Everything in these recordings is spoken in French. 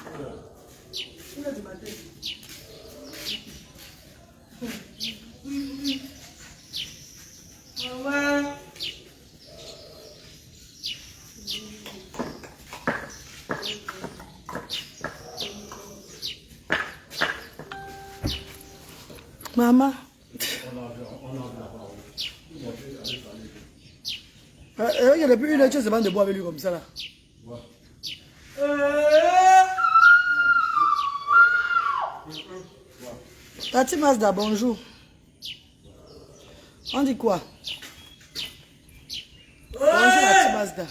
1 heure du matin. Ouais. Maman. Il y a depuis 1 heure, tu es debout avec lui comme ça là. Tati Mazda, bonjour. On dit quoi? Bonjour Tati Mazda.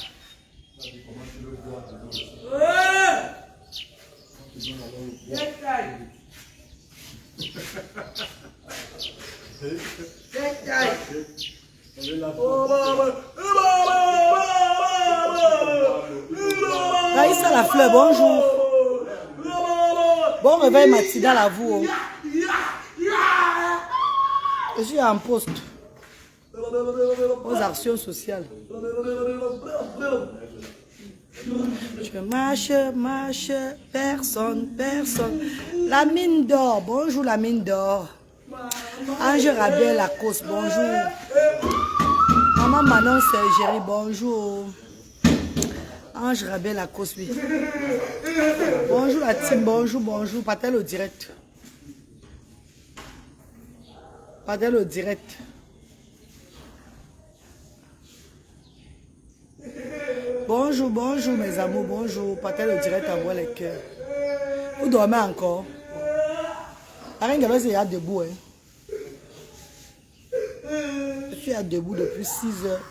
Raïssa la fleur, bonjour. Bon réveil matinal à vous. Je suis en poste aux actions sociales. Je marche, personne. La mine d'or, bonjour la mine d'or. Ange Rabel Lacoste, bonjour. Maman Manon Sergéry, bonjour. Ange Rabel Lacoste, oui. Bonjour la team, bonjour. Patel au direct. Patel au direct. Bonjour mes amours, bonjour. Patel au direct, envoie les cœurs. Vous dormez encore? Arrête de rester debout. Hein. Je suis debout depuis 6 heures.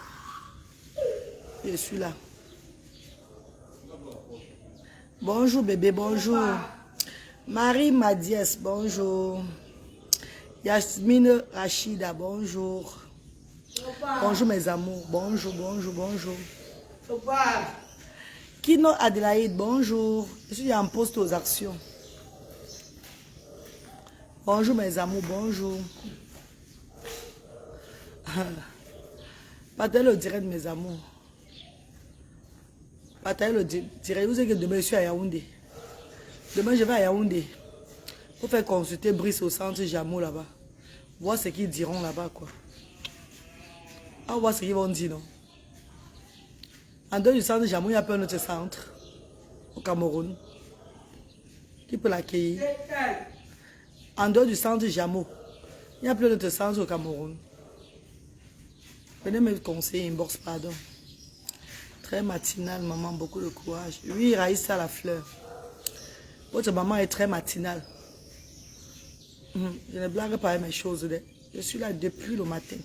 Je suis là. Bonjour bébé, bonjour. Marie Madiès, bonjour. Yasmine Rachida, bonjour. Bonjour mes amours, bonjour. Kino Adélaïde, bonjour. Je suis en poste aux actions. Bonjour mes amours, bonjour. Patel au direct mes amours. Patel au direct. Vous savez que demain je suis à Yaoundé. Demain je vais à Yaoundé. Pour faire consulter Brice au centre Jameau là-bas. Voir ce qu'ils diront là-bas quoi. On va voir ce qu'ils vont dire non. En dehors du centre Jameau, il n'y a pas un autre centre au Cameroun qui peut l'accueillir. En dehors du centre Jameau, il n'y a plus d'autre centre au Cameroun. Venez me conseiller, inbox, pardon. Très matinale, maman, beaucoup de courage. Oui, Raïssa la fleur. Votre maman est très matinale. Je ne blague pas avec mes choses. Je suis là depuis le matin.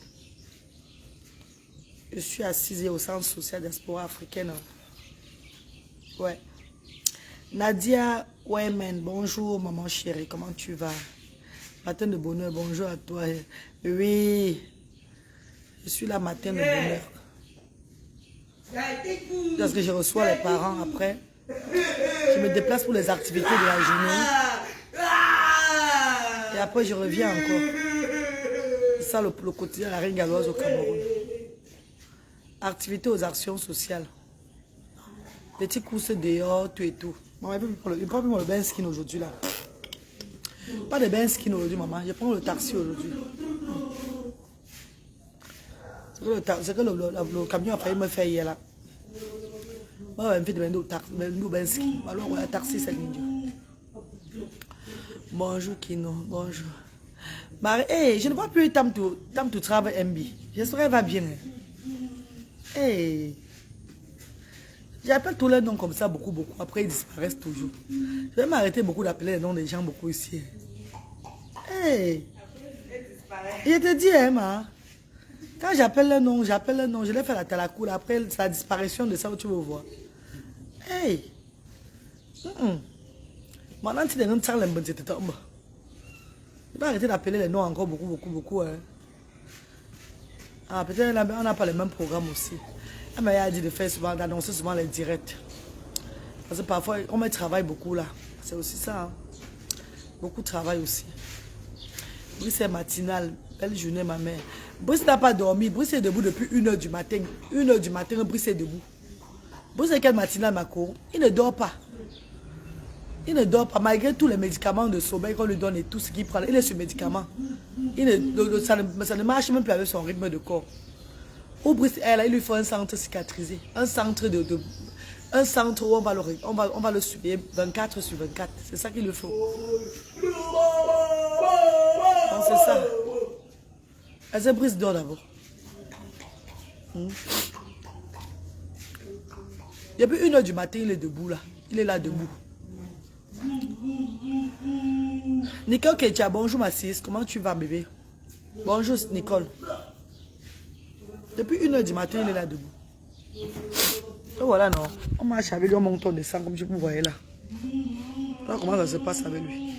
Je suis assise au centre social diaspora africaine. Ouais. Nadia Wayman, bonjour maman chérie, comment tu vas? Matin de bonheur, bonjour à toi. Oui, je suis là matin de bonheur. Parce que je reçois les parents après. Je me déplace pour les activités de la journée. Et après je reviens encore. C'est ça le quotidien de la Reine Galloise au Cameroun. Activités aux actions sociales. Petits courses dehors, tout et tout. Maman, je prends le bain skin aujourd'hui là. Pas de bain skin aujourd'hui, maman. Je prends le taxi aujourd'hui. C'est que le camion a failli me faire hier là. Moi, je vais me bain skin. Alors, le taxi, c'est l'Indien. Bonjour, Kino. Bonjour. Marie, hey, je ne vois plus Tam to Travel MB. J'espère qu'elle va bien. Hey. J'appelle tous les noms comme ça beaucoup. Après, ils disparaissent toujours. Je vais m'arrêter beaucoup d'appeler les noms des gens beaucoup ici. Hey. Je te dis, hein, ma. Quand j'appelle le nom, je l'ai fait la talacoule. Après, c'est la disparition de ça où tu veux voir. Hey. Maintenant, tu es dans le monde. Je vais arrêter d'appeler les noms encore beaucoup. Hein. Ah, peut-être on n'a pas le même programme aussi. Elle m'a dit de faire souvent, d'annoncer souvent les directs. Parce que parfois, on me travaille beaucoup là. C'est aussi ça. Hein. Beaucoup de travail aussi. Brice est matinale. Belle journée, ma mère. Brice n'a pas dormi. Brice est debout depuis 1 heure du matin. 1 heure du matin, Brice est debout. Brice est quelle matinale, ma cour? Il ne dort pas. Il ne dort pas, malgré tous les médicaments de sommeil qu'on lui donne et tout ce qu'il prend. Il est sur médicaments. Ça ne marche même plus avec son rythme de corps. Au Brice, il lui faut un centre cicatrisé. Un centre un centre où on va le surveiller 24 sur 24. C'est ça qu'il lui faut. C'est ça. Elle se brise d'or d'abord. Depuis 1h du matin, il est debout là. Il est là debout. Nicole Ketia, bonjour ma sis. Comment tu vas bébé? Bonjour Nicole. Depuis 1h du matin, il est là debout. Et voilà non. On marche avec lui, on monte, on descend comme vous voyez là. Voilà comment ça se passe avec lui.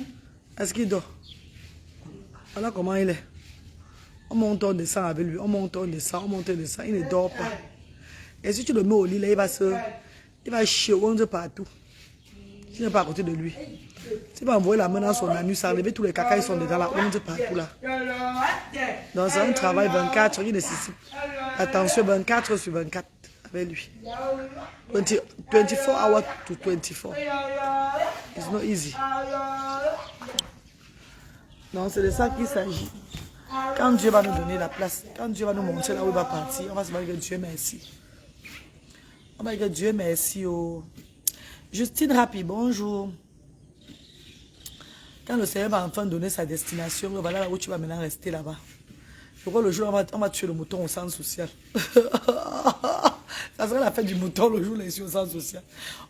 Est-ce qu'il dort? Voilà comment il est. On monte, on descend avec lui. On monte, on descend, on monte, on descend. Il ne dort pas. Et si tu le mets au lit, là, il va chier partout. Tu n'es pas à côté de lui. Tu vas envoyer la main dans son anus, ça enlever tous les caca, ils sont dedans la honte partout là. Donc c'est un travail 24 qui nécessite attention 24 sur 24 avec lui. 24 hours to 24. It's not easy. Donc c'est de ça qu'il s'agit. Quand Dieu va nous donner la place, quand Dieu va nous montrer là où il va partir, on va se dire que Dieu merci. On va dire que Dieu merci. Oh. Justine Rapi, bonjour. Quand le Seigneur va enfin donner sa destination, voilà là où tu vas maintenant rester là-bas. Je crois le jour où on va tuer le mouton au centre social. Ça serait la fête du mouton le jour où on est ici au centre social.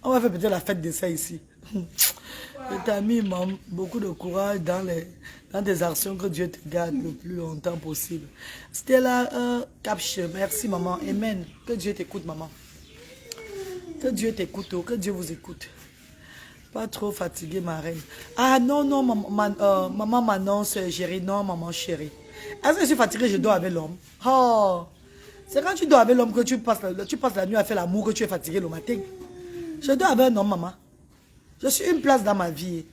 On va faire peut-être la fête de ça ici. Je t'ai mis beaucoup de courage dans des actions, que Dieu te garde le plus longtemps possible. Stella Capture, merci maman. Amen. Que Dieu t'écoute maman. Que Dieu t'écoute, que Dieu vous écoute. Pas trop fatiguée ma reine. Ah non, non, maman m'annonce chérie. Non, maman chérie. Est-ce que je suis fatiguée, je dors avec l'homme? Oh, c'est quand tu dors avec l'homme que tu passes la nuit à faire l'amour que tu es fatiguée le matin. Je dors avec un homme, maman. Je suis une place dans ma vie.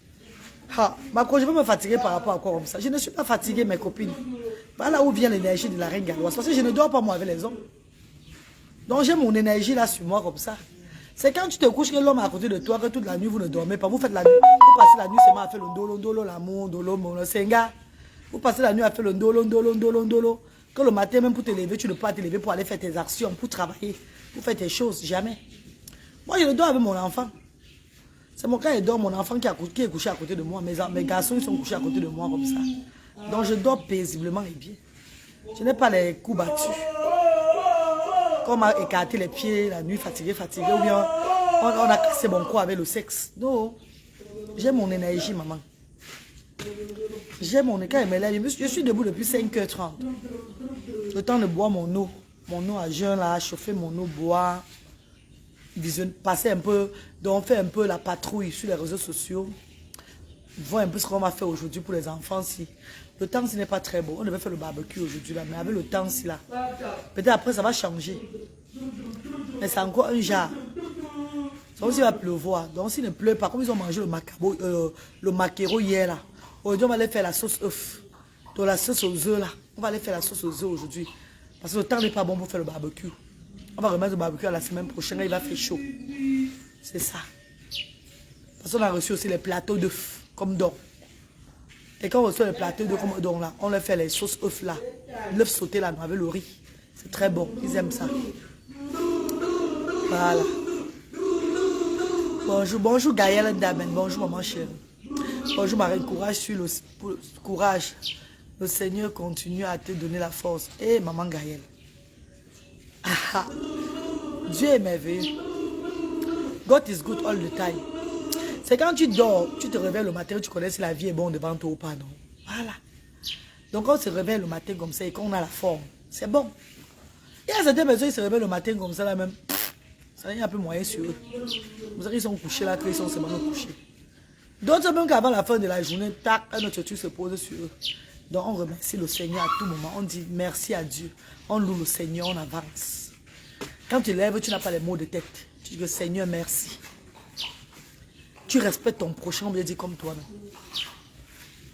Ah, je vais me fatiguer par rapport à quoi comme ça? Je ne suis pas fatiguée, mes copines. Voilà où vient l'énergie de la reine galloise. Parce que je ne dors pas moi avec les hommes. Donc j'ai mon énergie là sur moi comme ça. C'est quand tu te couches que l'homme est à côté de toi, que toute la nuit vous ne dormez pas. Vous faites la nuit. Vous passez la nuit seulement à faire le ndolo, l'amour, le senga. Vous passez la nuit à faire le ndolo. Que le matin, même pour te lever, tu ne peux pas te lever pour aller faire tes actions, pour travailler, pour faire tes choses. Jamais. Moi, je dors avec mon enfant. C'est mon cas, il dort, mon enfant qui est couché à côté de moi. Mes garçons, ils sont couchés à côté de moi comme ça. Donc, je dors paisiblement et bien. Je n'ai pas les coups battus. Quand on m'a écarté les pieds la nuit, fatigué, ou bien on a cassé mon corps avec le sexe. Non, j'ai mon énergie, maman. J'ai mon énergie. Je suis debout depuis 5h30. Le temps de boire mon eau à jeun, là, chauffer mon eau, boire, passer un peu, donc faire un peu la patrouille sur les réseaux sociaux. Voir un peu ce qu'on va faire aujourd'hui pour les enfants. Si le temps n'est pas très beau, on devait faire le barbecue aujourd'hui là, mais avec le temps si là, peut-être après ça va changer. Mais c'est encore un genre. Ça aussi va pleuvoir. Donc s'il ne pleut pas, comme ils ont mangé le maquereau hier là, aujourd'hui on va aller faire la sauce œuf. Donc la sauce aux œufs là, on va aller faire la sauce aux œufs aujourd'hui. Parce que le temps n'est pas bon pour faire le barbecue. On va remettre le barbecue à la semaine prochaine, là, il va faire chaud. C'est ça. Parce qu'on a reçu aussi les plateaux d'œufs. Comme don. Et quand on reçoit les plateaux de comme don là, on leur fait les sauces œufs là. L'œuf sauté là, avec le riz. C'est très bon. Ils aiment ça. Voilà. Bonjour Gaëlle Damen. Bonjour maman chérie. Bonjour Marie. Courage sur courage. Le Seigneur continue à te donner la force. Et maman Gaëlle. Dieu est merveilleux. God is good all the time. C'est quand tu dors, tu te réveilles le matin, tu connais si la vie est bonne devant toi ou pas, non? Voilà. Donc quand on se réveille le matin comme ça et qu'on a la forme, c'est bon. Il y a certaines personnes qui se réveillent le matin comme ça là même, ça y a un peu moyen sur eux. Vous savez, ils sont couchés là, qu'ils sont seulement couchés. D'autres même qu'avant la fin de la journée, tac, un autre truc se pose sur eux. Donc on remercie le Seigneur à tout moment, on dit merci à Dieu, on loue le Seigneur, on avance. Quand tu lèves, tu n'as pas les mots de tête. Tu dis Seigneur merci. Tu respectes ton prochain, on veut dire comme toi. Non?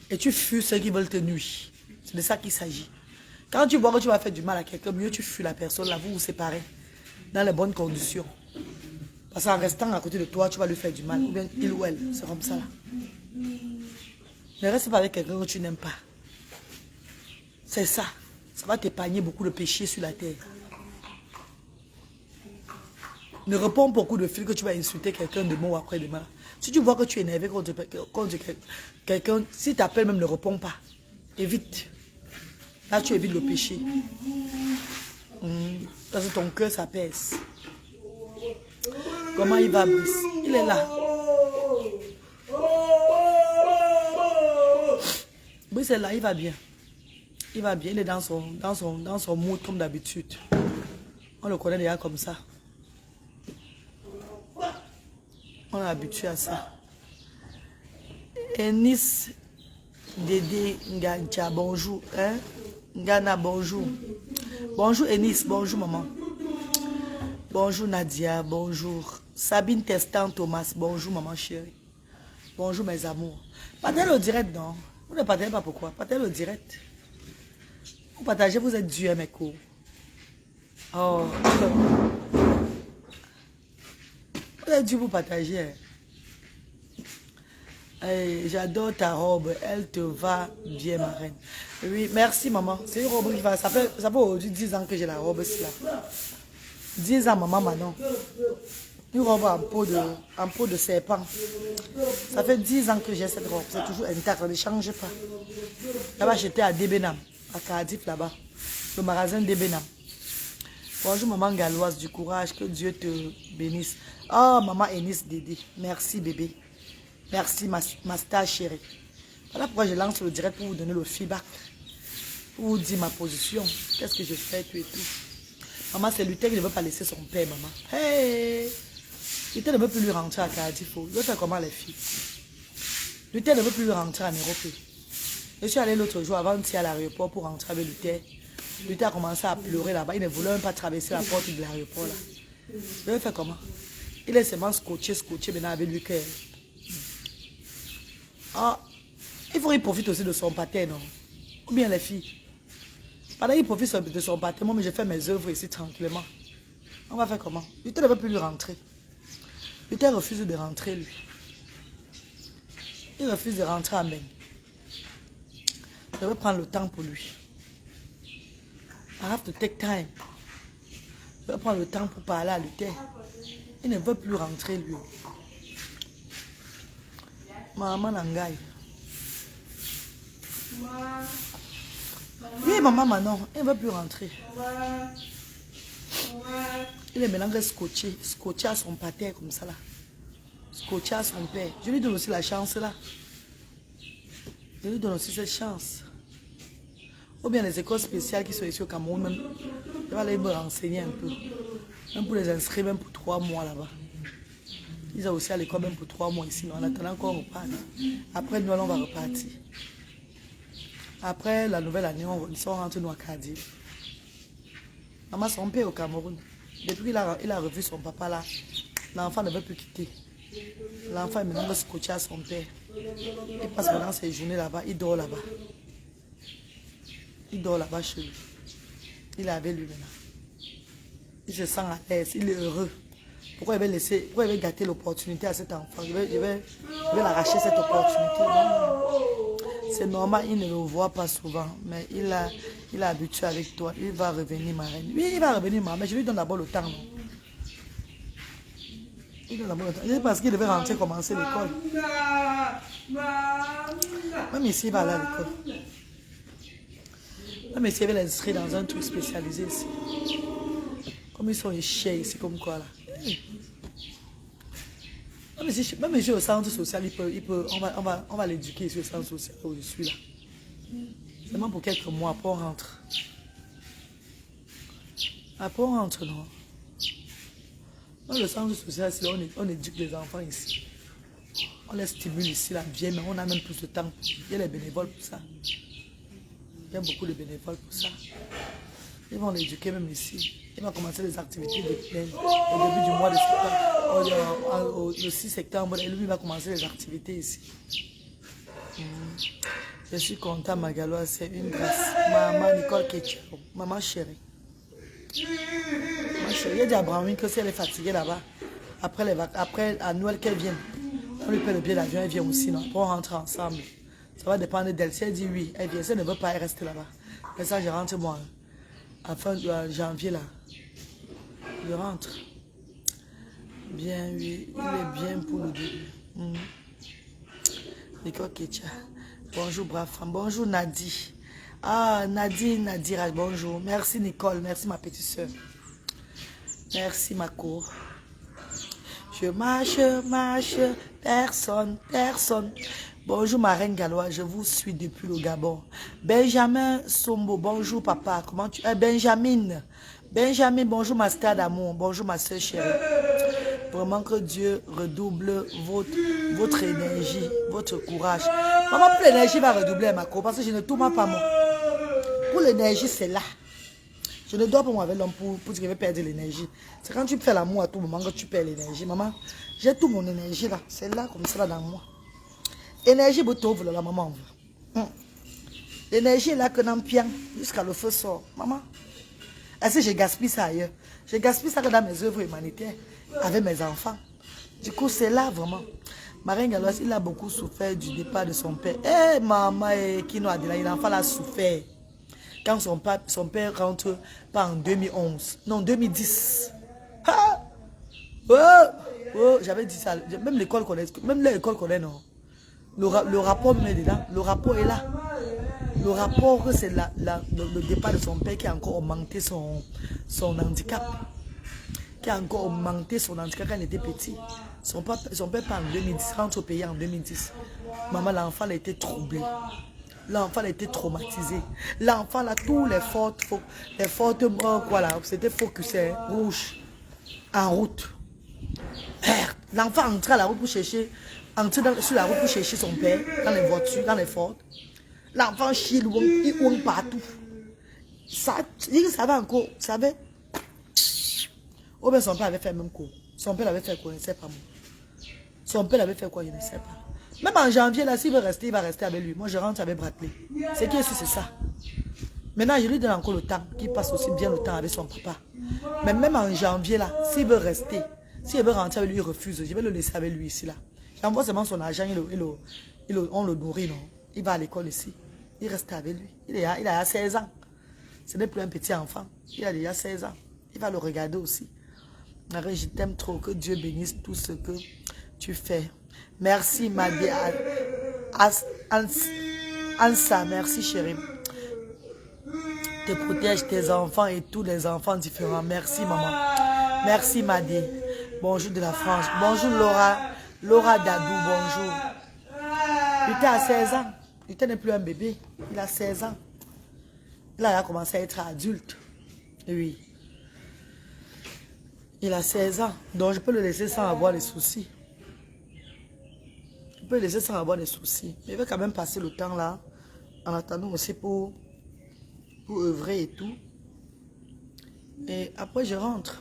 Et tu fuis ceux qui veulent te nuire. C'est de ça qu'il s'agit. Quand tu vois que tu vas faire du mal à quelqu'un, mieux tu fuis la personne, là, vous vous séparez. Dans les bonnes conditions. Parce qu'en restant à côté de toi, tu vas lui faire du mal. Ou bien il ou elle. C'est comme ça là. Ne reste pas avec quelqu'un que tu n'aimes pas. C'est ça. Ça va t'épargner beaucoup de péchés sur la terre. Ne réponds pas au coup de fil que tu vas insulter quelqu'un demain ou après-demain. Si tu vois que tu es énervé contre quelqu'un, si tu appelles même, ne réponds pas. Évite. Là, tu évites le péché. Parce que ton cœur, ça pèse. Comment il va, Brice? Il est là. Brice est là, il va bien. Il va bien, il est dans son mood comme d'habitude. On le connaît déjà comme ça. On est habitué à ça. Enis Dédé Ngancha, bonjour. Hein? Ngana, bonjour. Bonjour Enis, bonjour maman. Bonjour Nadia, bonjour. Sabine Testan Thomas, bonjour maman chérie. Bonjour mes amours. Partagez le direct, non? Vous ne partagez pas pourquoi? Partagez le direct. Vous partagez, vous êtes durs mes cours. Oh. Vous êtes durs pour partager. Hey, j'adore ta robe, elle te va bien ma reine. Oui, merci maman. C'est une robe qui va. Ça fait aujourd'hui 10 ans que j'ai la robe là. 10 ans maman Manon. Une robe en peau de serpent. Ça fait 10 ans que j'ai cette robe. C'est toujours intact, ça ne change pas. Là-bas, j'étais à Debenham, à Cardiff là-bas. Le magasin Debenham. Bonjour maman Galloise, du courage, que Dieu te bénisse. Oh maman Enis Dédé, merci bébé. Merci ma star chérie. Voilà pourquoi je lance le direct pour vous donner le feedback. Pour vous dire ma position. Qu'est-ce que je fais, tout et tout. Maman, c'est Luther qui ne veut pas laisser son père, maman. Hey! Luther ne veut plus lui rentrer à Cardiff. Il veut faire comment les filles? Luther ne veut plus lui rentrer en Europe. Je suis allé l'autre jour avant d'y aller à l'aéroport pour rentrer avec Luther. Luther a commencé à pleurer là-bas. Il ne voulait même pas traverser la porte de l'aéroport là. Je vais faire comment? Il est seulement scotché maintenant avec lui. Ah, il faut qu'il profite aussi de son pâté, non? Ou bien les filles. Pendant qu'il profite de son pâté, moi, mais je fais mes œuvres ici tranquillement. On va faire comment? Luther ne veut plus lui rentrer. Luther refuse de rentrer, lui. Il refuse de rentrer à Meng. Je vais prendre le temps pour lui. I have to take time. Je vais prendre le temps pour parler à Luther. Il ne veut plus rentrer, lui. Maman Nangaï. Oui, maman Manon, il ne veut plus rentrer. Il est maintenant scotché à son pâté comme ça là. Scotché à son père. Je lui donne aussi la chance là. Je lui donne aussi cette chance. Ou bien les écoles spéciales qui sont ici au Cameroun, même, je vais aller me renseigner un peu. Même pour les inscrire, même pour 3 mois là-bas. Ils sont aussi à l'école même pour 3 mois ici. En attendant qu'on reparte. Après Noël, on va repartir. Après la nouvelle année, ils sont rentrés nous à Cardiff. Maman, son père au Cameroun. Depuis qu'il a revu son papa là, l'enfant ne veut plus quitter. L'enfant est maintenant scotché à son père. Il passe maintenant ses journées là-bas, il dort là-bas. Il dort là-bas chez lui. Il est avec lui maintenant. Il se sent à l'aise, il est heureux. Pourquoi il va gâter l'opportunité à cet enfant? Je vais l'arracher cette opportunité. C'est normal, il ne le voit pas souvent, mais il est habitué avec toi. Il va revenir, ma reine. Oui, il va revenir, mais je lui donne d'abord le temps. Non? Il donne d'abord le temps. C'est parce qu'il devait rentrer, commencer l'école. Même ici, il va aller à l'école. Même ici, il va l'inscrire dans un truc spécialisé ici. Comme ils sont échés ici, comme quoi là. Même ici au centre social, on va l'éduquer ici au centre social où je suis là. Seulement pour quelques mois, après on rentre. Après on rentre, non. Dans le centre social, on éduque les enfants ici. On les stimule ici, la vie, mais on a même plus de temps. Il y a les bénévoles pour ça. Il y a beaucoup de bénévoles pour ça. Ils vont l'éduquer même ici. Il va commencer les activités au début du mois de septembre. Le 6 septembre, lui, il va commencer les activités ici. Je suis content, Magalois, c'est une grâce. Maman Nicole Ketchero, maman chérie. Maman chérie, il y a dit à Brahmin que si elle est fatiguée là-bas, Après, à Noël qu'elle vienne. On lui paie le billet d'avion, elle vient aussi. Non? Pour rentrer ensemble. Ça va dépendre d'elle. Si elle dit oui, elle vient. Si elle ne veut pas, elle reste là-bas. Et ça, je rentre moi. À fin de janvier, là. Je rentre. Bien, oui. Il est bien pour le début. Nicole Ketia. Bonjour, brave femme. Bonjour, Nadi. Ah, Nadira, bonjour. Merci, Nicole. Merci, ma petite soeur. Merci, ma cour. Je marche, personne. Bonjour, ma reine galloise, je vous suis depuis le Gabon. Benjamin Sombo, bonjour, papa. Comment tu es? Benjamin, bonjour, ma star d'amour. Bonjour, ma soeur chérie. Vraiment que Dieu redouble votre énergie, votre courage. Maman, pour l'énergie va redoubler, ma cour, parce que je ne tourne pas moi. Pour l'énergie, c'est là. Je ne dois pas moi avec l'homme pour dire qu'il va perdre l'énergie. C'est quand tu fais l'amour à tout moment que tu perds l'énergie. Maman, j'ai toute mon énergie là. C'est là, comme ça, là, dans moi. Énergie, vous la maman. L'énergie est là que dans le pied, jusqu'à le feu sort. Maman, est-ce que je gaspille ça ailleurs? Je gaspille ça que dans mes œuvres humanitaires, avec mes enfants. Du coup, c'est là vraiment. Marine Galloise, il a beaucoup souffert du départ de son père. Eh, maman, Kino Adela, l'enfant a souffert. Quand son père rentre pas en 2011, non 2010. Ah! Oh, j'avais dit ça. Même l'école connaît, même l'école connaît, non. Le rapport met dedans. Le rapport est là. Le rapport, c'est le départ de son père qui a encore augmenté son handicap. Qui a encore augmenté son handicap quand il était petit. Son père part en 2010, rentre au pays en 2010. Maman, l'enfant a été troublé. L'enfant a été traumatisé. L'enfant a tous les fortes quoi là, c'était focusé, rouge, en route. L'enfant entre à la route pour chercher, sur la route pour chercher son père, dans les voitures, dans les fortes. L'enfant chie, il ouang partout. Ça va encore, vous savez. Oh ben son père avait fait le même coup. Son père avait fait quoi, je ne sais pas moi. Son père avait fait quoi, je ne sais pas. Même en janvier, là, s'il veut rester, il va rester avec lui. Moi, je rentre avec Bradley. C'est qui aussi, c'est ça. Maintenant, je lui donne encore le temps, qu'il passe aussi bien le temps avec son papa. Mais même en janvier, là, s'il veut rester, s'il veut rentrer avec lui, il refuse. Je vais le laisser avec lui ici, là. J'envoie seulement son argent, on le nourrit, non. Il va à l'école ici. Il reste avec lui. Il a 16 ans. Ce n'est plus un petit enfant. Il a déjà 16 ans. Il va le regarder aussi. Marie, je t'aime trop. Que Dieu bénisse tout ce que tu fais. Merci, Madi Ansa. Merci, chérie. Te protège tes enfants et tous les enfants différents. Merci, maman. Merci, Madi. Bonjour de la France. Bonjour, Laura Dadou, bonjour. Il était à 16 ans. Il n'est plus un bébé. Il a 16 ans. Là, il a commencé à être adulte. Oui. Il a 16 ans. Donc, je peux le laisser sans avoir les soucis. Je peux le laisser sans avoir des soucis. Mais il va quand même passer le temps là. En attendant aussi pour œuvrer et tout. Et après, je rentre.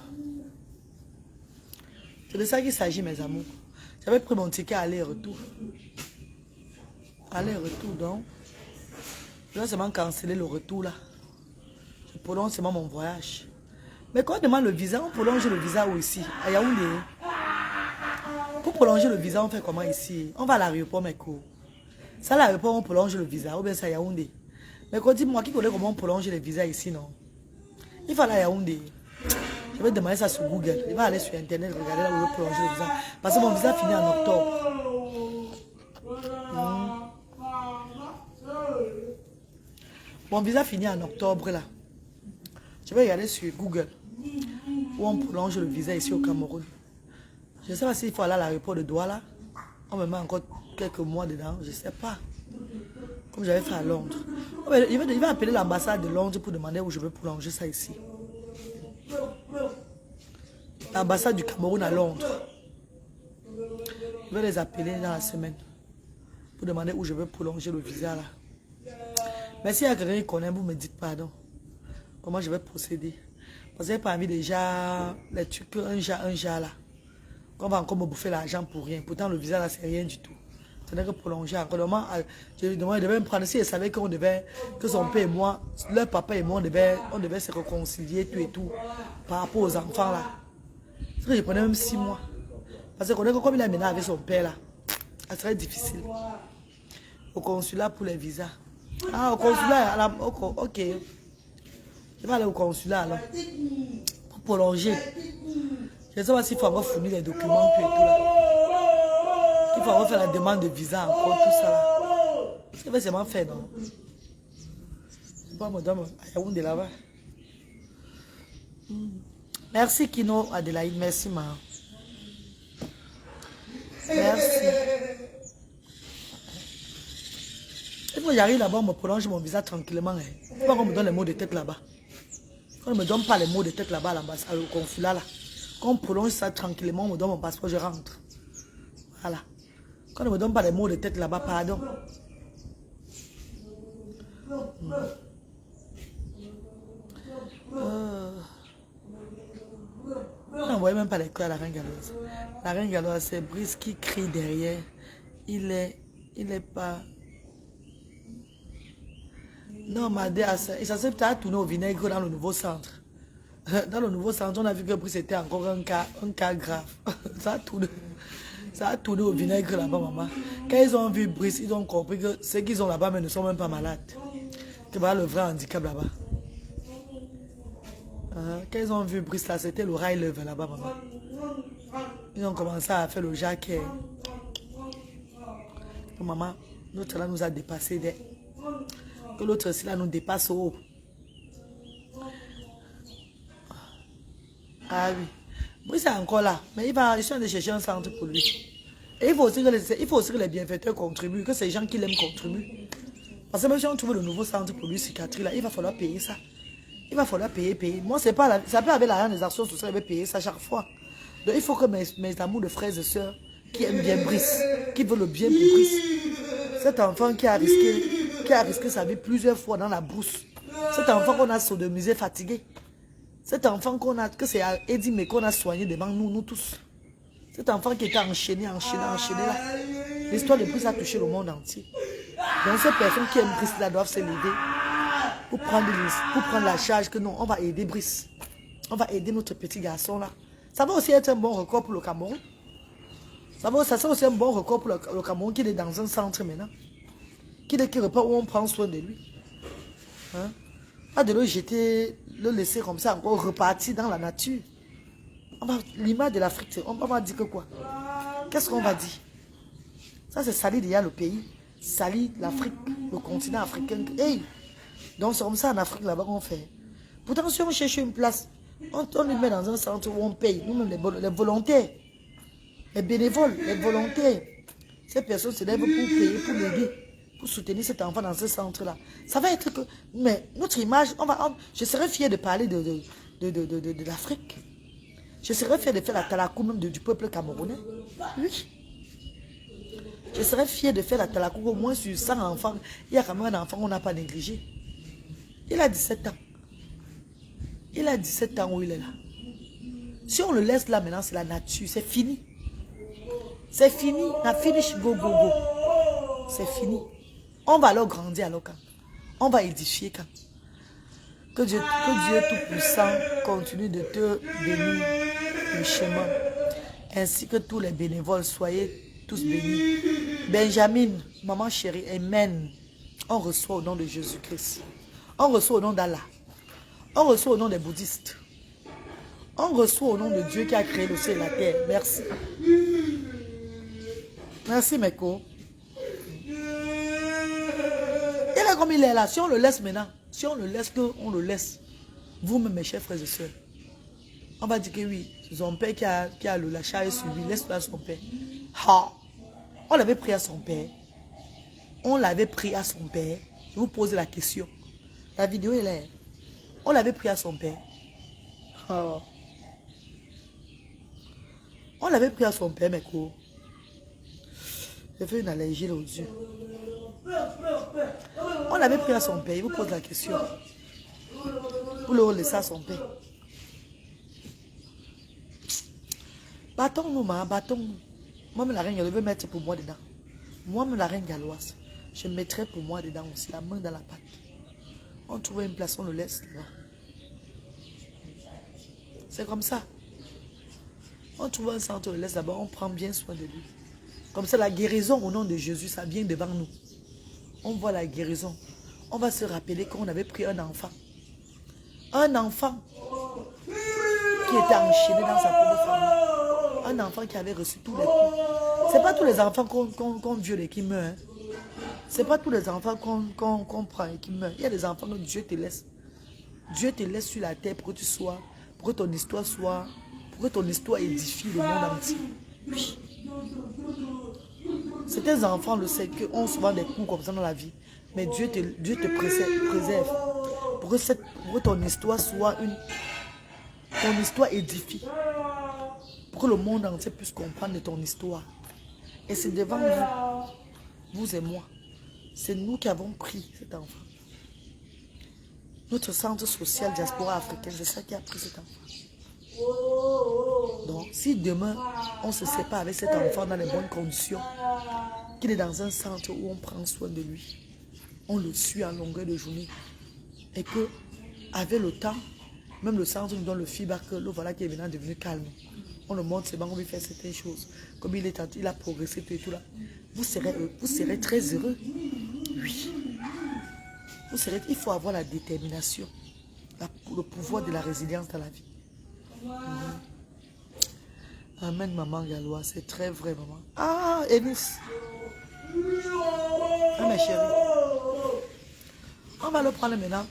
C'est de ça qu'il s'agit, mes amours. J'avais pris mon ticket aller-retour. Aller-retour, donc. Je dois seulement canceller le retour là. Je prolonge seulement mon voyage. Mais quand on demande le visa, on prolonge le visa où ici? À Yaoundé. Pour prolonger le visa, on fait comment ici? On va à l'aéroport, mes cours. Ça, à l'aéroport, on prolonge le visa. Ou bien c'est à Yaoundé. Mais quand dis-moi, qui connaît comment on prolonge les visas ici, non? Il faut aller à Yaoundé. Je vais demander ça sur Google. Il va aller sur Internet, regarder là où je prolonger le visa. Parce que mon visa finit en octobre. Mon visa finit en octobre, là. Je vais regarder sur Google où on prolonge le visa ici au Cameroun. Je ne sais pas s'il faut aller à l'aéroport de Douala. On me met encore quelques mois dedans. Je ne sais pas. Comme j'avais fait à Londres. Il va appeler l'ambassade de Londres pour demander où je veux prolonger ça ici. L'ambassade du Cameroun à Londres. Je vais les appeler dans la semaine pour demander où je veux prolonger le visa là. Mais s'il y a quelqu'un qui connaît, vous me dites pardon. Comment je vais procéder? Parce que j'ai pas envie déjà les trucs un jar là. On va encore me bouffer l'argent pour rien. Pourtant le visa là c'est rien du tout. Ce n'est que prolonger encore. Je lui demandais, il devait me prendre. Si il savait qu'on devait, que son père et moi, leur papa et moi, on devait se réconcilier tout et tout par rapport aux enfants là. C'est que je prenais même 6 mois. Parce qu'on est comme il a maintenant avec son père là. Ça serait difficile. Au consulat pour les visas. Ah, au consulat, ok. Je vais aller au consulat alors. Pour prolonger. Je ne sais pas s'il faut avoir fourni les documents et tout là. Il faut avoir fait la demande de visa encore, tout ça là. C'est vrai, c'est mal fait, non? Pas madame, Yaoundé là-bas. Merci Kino Adélaïde, merci ma. Merci. Et quand j'arrive là-bas, on me prolonge mon visa tranquillement. Pourquoi on me donne les mots de tête là-bas? Quand on ne me donne pas les mots de tête là-bas à l'ambassade, au consulat là. Quand on prolonge ça tranquillement, on me donne mon passeport, je rentre. Voilà. Quand on ne me donne pas les mots de tête là-bas, pardon. On ne voyait même pas les cœurs à la reine galoise. La reine galoise, c'est Brice qui crie derrière. Il est pas... Non, Madé, ça s'est peut-être tourné au vinaigre dans le nouveau centre. Dans le nouveau centre, on a vu que Brice était encore un cas grave. Ça a tourné au vinaigre là-bas, maman. Quand ils ont vu Brice, ils ont compris que ceux qu'ils ont là-bas, mais ne sont même pas malades. Que voilà le vrai handicap là-bas. Quand ils ont vu Brice là, c'était le rail levé là-bas, maman. Ils ont commencé à faire le jacket. Maman, l'autre là nous a dépassé. Que l'autre là nous dépasse au haut. Ah oui. Brice est encore là. Mais il va essayer de chercher un centre pour lui. Et il faut aussi que les bienfaiteurs contribuent, que ces gens qui l'aiment contribuent. Parce que même si on trouve le nouveau centre pour lui, psychiatrie là, il va falloir payer ça. Il va falloir payer. Moi, c'est pas ça peut avec l'argent des actions sociales, je vais payer ça chaque fois. Donc, il faut que mes amours de frères et sœurs qui aiment bien Brice, qui veulent le bien pour Brice, cet enfant qui a risqué sa vie plusieurs fois dans la brousse, cet enfant qu'on a sodomisé, fatigué, cet enfant que c'est Eddie, mais qu'on a soigné devant nous tous. Cet enfant qui était enchaîné là. L'histoire de Brice a touché le monde entier. Donc, ces personnes qui aiment Brice là doivent se lever pour prendre la charge que non, on va aider Brice. On va aider notre petit garçon là. Ça va aussi être un bon record pour le Cameroun. Ça sera aussi un bon record pour le Cameroun qui est dans un centre maintenant. Qui repart où on prend soin de lui. Hein? Pas de le jeter, le laisser comme ça, encore repartir dans la nature. L'image de l'Afrique, on va dire que quoi? Qu'est-ce qu'on va dire? Ça, c'est salir déjà le pays. Salir l'Afrique, le continent africain. Hey! Donc, c'est comme ça en Afrique, là-bas, qu'on fait. Pourtant, si on cherche une place, on le met dans un centre où on paye. Nous-mêmes, les volontaires, les bénévoles, les volontaires. Ces personnes se lèvent pour payer, pour l'aider, pour soutenir cet enfant dans ce centre-là. Ça va être que... Mais notre image, je serais fier de parler de l'Afrique. Je serais fier de faire la talakou même du peuple camerounais. Oui. Je serais fier de faire la talakou au moins sur 100 enfants. Il y a quand même un enfant qu'on n'a pas négligé. Il a 17 ans. Il a 17 ans où il est là. Si on le laisse là maintenant, c'est la nature. C'est fini. C'est fini. La finish go, go, go. C'est fini. On va alors grandir alors quand? On va édifier quand? Que Dieu Tout-Puissant continue de te bénir le chemin. Ainsi que tous les bénévoles, soyez tous bénis. Benjamin, maman chérie, amen. On reçoit au nom de Jésus-Christ. On reçoit au nom d'Allah. On reçoit au nom des bouddhistes. On reçoit au nom de Dieu qui a créé le ciel et la terre. Merci. Merci, Meko. Il est comme il est là. Si on le laisse maintenant, si on le laisse, on le laisse. Vous-même, mes chers frères et sœurs. On va dire que oui, son père qui a la charge sur lui, laisse-le à son père. Ha! On l'avait pris à son père. On l'avait pris à son père. Je vous pose la question. La vidéo est là. On l'avait pris à son père. Oh. On l'avait pris à son père, mes cours. J'ai fait une allergie aux yeux. On l'avait pris à son père. Il vous pose la question. Pour le laisser à son père. Battons-nous, battons-nous. Moi-même, la reine, je veux mettre pour moi dedans. Moi-même, la reine galloise, je mettrai pour moi dedans aussi, la main dans la pâte. On trouve une place, on le laisse là. C'est comme ça. On trouve un centre de laisse là-bas, on prend bien soin de lui. Comme ça, la guérison au nom de Jésus, ça vient devant nous. On voit la guérison. On va se rappeler qu'on avait pris un enfant. Un enfant qui était enchaîné dans sa propre famille. Un enfant qui avait reçu tous les coups. Ce n'est pas tous les enfants qu'on viole et qui meurent. Hein. Ce n'est pas tous les enfants qu'on prend et qui meurent. Il y a des enfants que Dieu te laisse. Dieu te laisse sur la terre pour que tu sois, pour que ton histoire soit, pour que ton histoire édifie le monde entier. Oui. Certains enfants le savent ont souvent des coups comme ça dans la vie. Mais Dieu te préserve. Pour que ton histoire soit ton histoire édifie. Pour que le monde entier puisse comprendre de ton histoire. Et c'est devant vous et moi. C'est nous qui avons pris cet enfant. Notre centre social diaspora africaine, c'est ça qui a pris cet enfant. Donc, si demain, on se sépare avec cet enfant dans les bonnes conditions, qu'il est dans un centre où on prend soin de lui, on le suit en longueur de journée, et que, avec le temps, même le centre nous donne le feedback que le voilà qui est maintenant devenu calme. On le montre, c'est bon, on lui fait certaines choses. Comme il a progressé, tout et tout là. Vous serez très heureux. Oui. Il faut avoir la détermination, le pouvoir de la résilience dans la vie. Amen, maman Gallois, c'est très vrai, maman. Ah, Eunice. Ah, mes chéris. On va le prendre maintenant.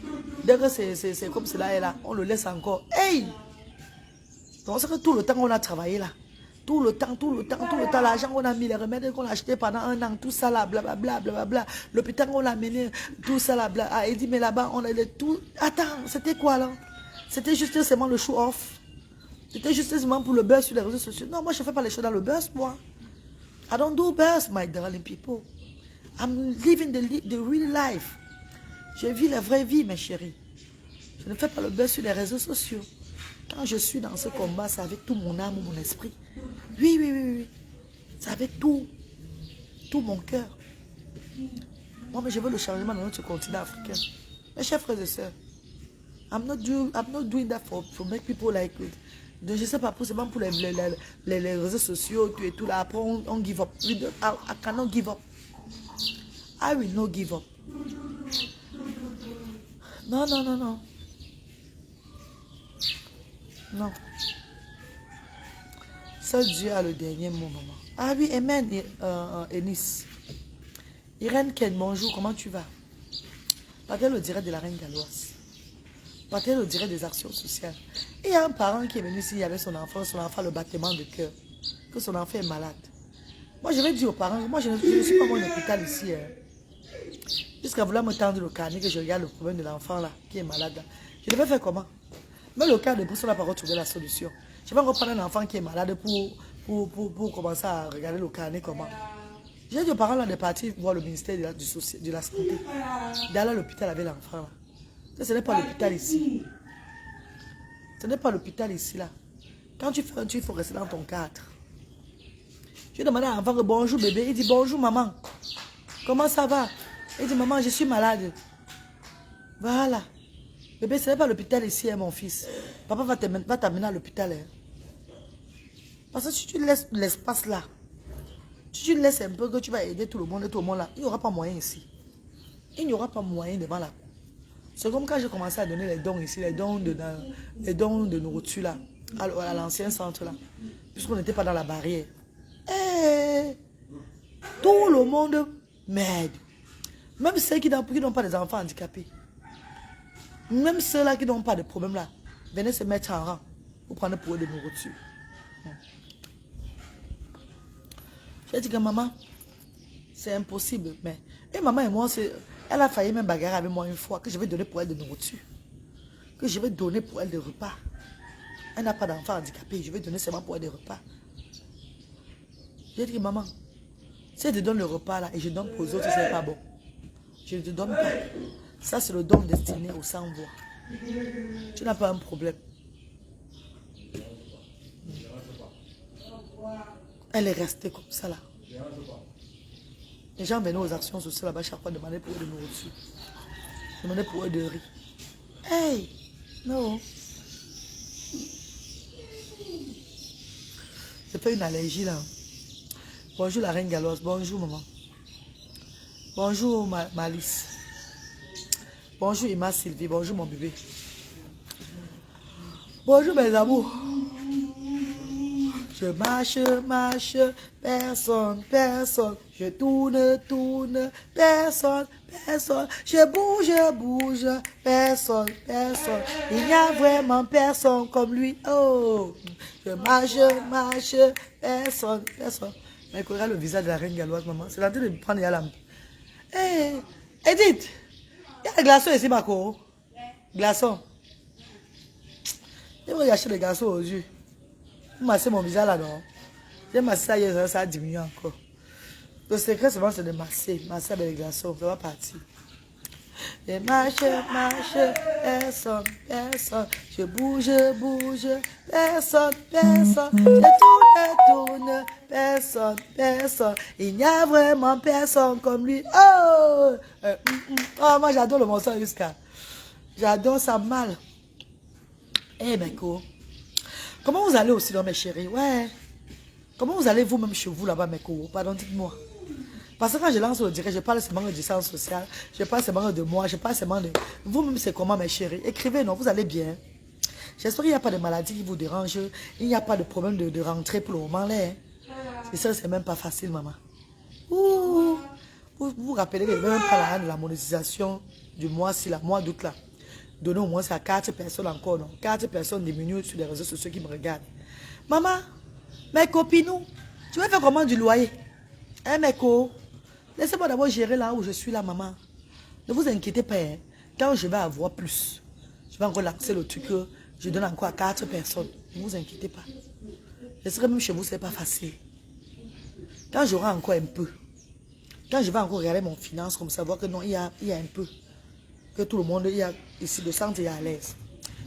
Dès que c'est comme cela est là, on le laisse encore. Hey! Donc, c'est que tout le temps qu'on a travaillé là, tout le temps, l'argent qu'on a mis, les remèdes qu'on a achetés pendant un an, tout ça là, blablabla, blablabla. L'hôpital qu'on a mené, tout ça là, blablabla. Ah, il dit, mais là-bas, on a tout. Attends, c'était quoi là? C'était juste seulement le show-off. C'était juste seulement pour le buzz sur les réseaux sociaux. Non, moi, je ne fais pas les choses dans le buzz, moi. I don't do buzz, my darling people. I'm living the real life. Je vis la vraie vie, mes chéris. Je ne fais pas le buzz sur les réseaux sociaux. Quand je suis dans ce combat, c'est avec tout mon âme, mon esprit. Oui. C'est avec tout mon cœur. Moi, mais je veux le changement dans notre continent africain. Mes chers frères et sœurs, I'm not doing that for make people like it. Donc, je ne sais pas, c'est même pour les réseaux sociaux, tout et tout là. Après, on give up. I cannot give up. I will not give up. Non. Non. Seul Dieu a le dernier mot, maman. Ah oui, amen, Eunice. Irène Ken, bonjour, comment tu vas? Partez le direct de la reine galloise. Partez le direct des actions sociales. Et il y a un parent qui est venu ici avec son enfant le battement de cœur. Que son enfant est malade. Moi, je vais dire aux parents, moi, je ne suis pas à mon hôpital ici. Jusqu'à vouloir me tendre le carnet, que je regarde le problème de l'enfant là, qui est malade. Là. Je devais faire comment? Mais le cas de Bruxelles n'a pas retrouvé la solution. Je vais reprendre un enfant qui est malade pour commencer à regarder le carnet comment. J'ai dit aux parents là de partir voir le ministère de la Santé. D'aller à l'hôpital avec l'enfant là. Ce n'est pas l'hôpital ici. Ce n'est pas l'hôpital ici là. Quand tu fais un truc, il faut rester dans ton cadre. Je demandé à l'enfant bonjour bébé. Il dit bonjour maman. Comment ça va? Il dit maman, je suis malade. Voilà. Bébé, ce n'est pas l'hôpital ici, hein, mon fils. Papa va t'amener à l'hôpital. Hein. Parce que si tu laisses l'espace là, si tu laisses un peu que tu vas aider tout le monde là, il n'y aura pas moyen ici. Il n'y aura pas moyen devant la cour. C'est comme quand j'ai commencé à donner les dons ici, les dons de nourriture là, à l'ancien centre là, puisqu'on n'était pas dans la barrière. Et tout le monde m'aide. Même ceux qui n'ont pas des enfants handicapés. Même ceux-là qui n'ont pas de problème là, venez se mettre en rang pour prendre pour eux de nourriture. J'ai dit que maman, c'est impossible. Mais, et maman et moi, elle a failli même bagarrer avec moi une fois, que je vais donner pour elle de nourriture. Que je vais donner pour elle des repas. Elle n'a pas d'enfant handicapé, je vais donner seulement pour elle des repas. J'ai dit que maman, si elle te donne le repas là et je donne pour les autres, c'est pas bon. Je ne te donne pas. Ça, c'est le don destiné au sans-voix. Tu n'as pas un problème. Elle est restée comme ça là. Les gens venaient aux actions sociales là-bas chaque fois demander pour eux de nourriture. Demander pour eux de riz. Hey! Non. J'ai fait une allergie là. Bonjour la reine galloise. Bonjour maman. Bonjour Malice. Bonjour Emma Sylvie. Bonjour mon bébé. Bonjour mes amours. Je marche, marche, personne, personne. Je tourne, tourne, personne, personne. Je bouge, bouge, personne, personne. Il n'y a vraiment personne comme lui. Oh, je marche, marche, personne, personne. Mais regarde le visage de la reine galloise, maman. C'est la train de me prendre la lampe. Hé, Edith, il y a des glaçons ici, Marco. Glaçons. Je vais acheter des glaçons aujourd'hui. Vous massez mon visage là, non? J'ai massé ça hier, ça a diminué encore. Le secret, c'est de masser. Masser avec les glaçons, ça va partir. Je marche, marche, personne, personne. Je bouge, bouge, personne, personne. Je tourne, tourne, personne, personne. Il n'y a vraiment personne comme lui. Oh, oh moi j'adore le morceau jusqu'à. J'adore ça mal. Eh ben quoi? Comment vous allez aussi dans mes chéris? Ouais. Comment vous allez vous-même chez vous là-bas, mes cours? Pardon, dites-moi. Parce que quand je lance le direct, je parle seulement de distance sociale, je parle seulement de moi, je parle seulement de... Vous-même, c'est comment, mes chéris? Écrivez, non, vous allez bien. J'espère qu'il n'y a pas de maladie qui vous dérange. Il n'y a pas de problème de rentrée pour le moment, là. Hein. Et ça, c'est même pas facile, maman. Ouh. Vous vous rappelez que je ne vais même pas la monétisation du mois, si la mois d'août, là. Donner au moins à 4 personnes encore, non? 4 personnes diminuent sur les réseaux sociaux qui me regardent. Maman, mes copines, tu vas faire comment du loyer? Hein, mes co? Laissez-moi d'abord gérer là où je suis là, maman. Ne vous inquiétez pas. Hein. Quand je vais avoir plus, je vais encore lancer le truc que je donne encore à 4 personnes. Ne vous inquiétez pas. Je serai même chez vous, ce n'est pas facile. Quand j'aurai encore un peu, quand je vais encore regarder mon finance comme ça, voir que non, il y a un peu. Que tout le monde il y a ici de santé est à l'aise.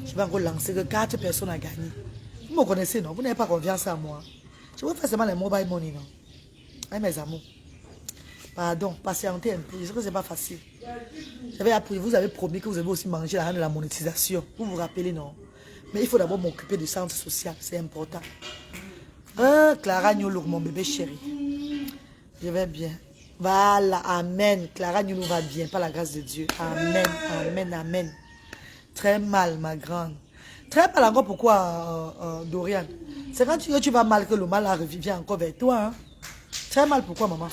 Je vais encore lancer que 4 personnes à gagner. Vous me connaissez, non? Vous n'avez pas confiance en moi. Je vais faire seulement les mobile money, non? Hein, mes amours? Pardon, patientez un peu. Je sais que ce n'est pas facile. Vous avez promis que vous avez aussi mangé la reine de la monétisation. Vous vous rappelez, non? Mais il faut d'abord m'occuper du centre social. C'est important. Clara Nyolo, mon bébé chéri. Je vais bien. Voilà, amen. Clara Nyolo va bien, par la grâce de Dieu. Amen, amen, amen. Très mal, ma grande. Très mal encore, pourquoi, Dorian? C'est quand tu vas mal que le mal revient encore vers toi. Hein? Très mal, pourquoi, maman?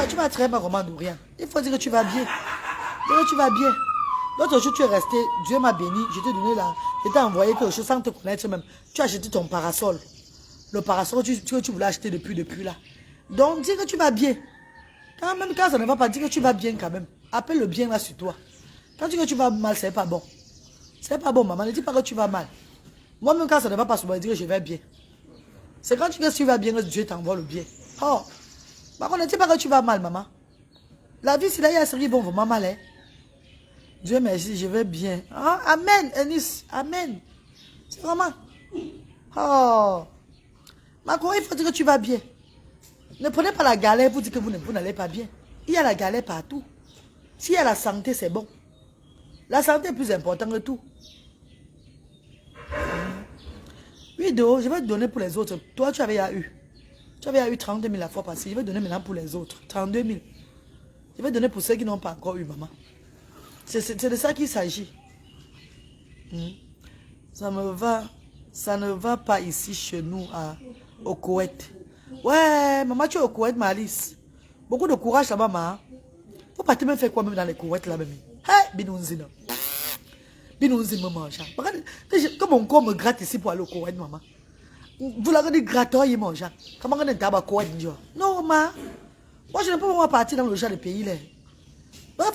Tu vas très mal, comment, Dorian? Il faut dire que tu vas bien. Dire que tu vas bien. L'autre jour, tu es resté, Dieu m'a béni, je t'ai donné là, je t'ai envoyé quelque chose sans te connaître même. Tu as acheté ton parasol. Le parasol que tu voulais acheter depuis là. Donc, dis que tu vas bien. Même quand ça ne va pas, dis que tu vas bien quand même. Appelle le bien là sur toi. Quand tu dis que tu vas mal, c'est pas bon. C'est pas bon, maman. Ne dis pas que tu vas mal. Moi-même, quand ça ne va pas, souvent, je dis que je vais bien. C'est quand tu dis que tu vas bien que Dieu t'envoie le bien. Oh. Par contre, ne dis pas que tu vas mal, maman. La vie, c'est là, il y a ce qui vont vraiment mal. Hein? Dieu merci, je vais bien. Ah, amen, Eunice. Amen. C'est vraiment. Oh. Macron, il faut dire que tu vas bien. Ne prenez pas la galère pour dire que vous n'allez pas bien. Il y a la galère partout. S'il y a la santé, c'est bon. La santé est plus importante que tout. Oui, je vais te donner pour les autres. Toi, tu avais eu. Tu avais eu 30 000 la fois passée. Je vais donner maintenant pour les autres. 32 000. Je vais donner pour ceux qui n'ont pas encore eu, maman. C'est de ça qu'il s'agit. Ça ne va pas ici chez nous au Koweït. Ouais, maman, tu es au Koweït, Malice. Beaucoup de courage là-bas, maman. Vous partez même faire quoi même dans les Koweït là-bas? Hé, Binounzina. Binounzina, maman. Comme mon corps me gratte ici pour aller au Koweït, maman. Vous l'avez dit gratter, maman. Comment on est au Koweït? Non, maman. Moi, je ne peux pas partir dans le genre de pays là. Je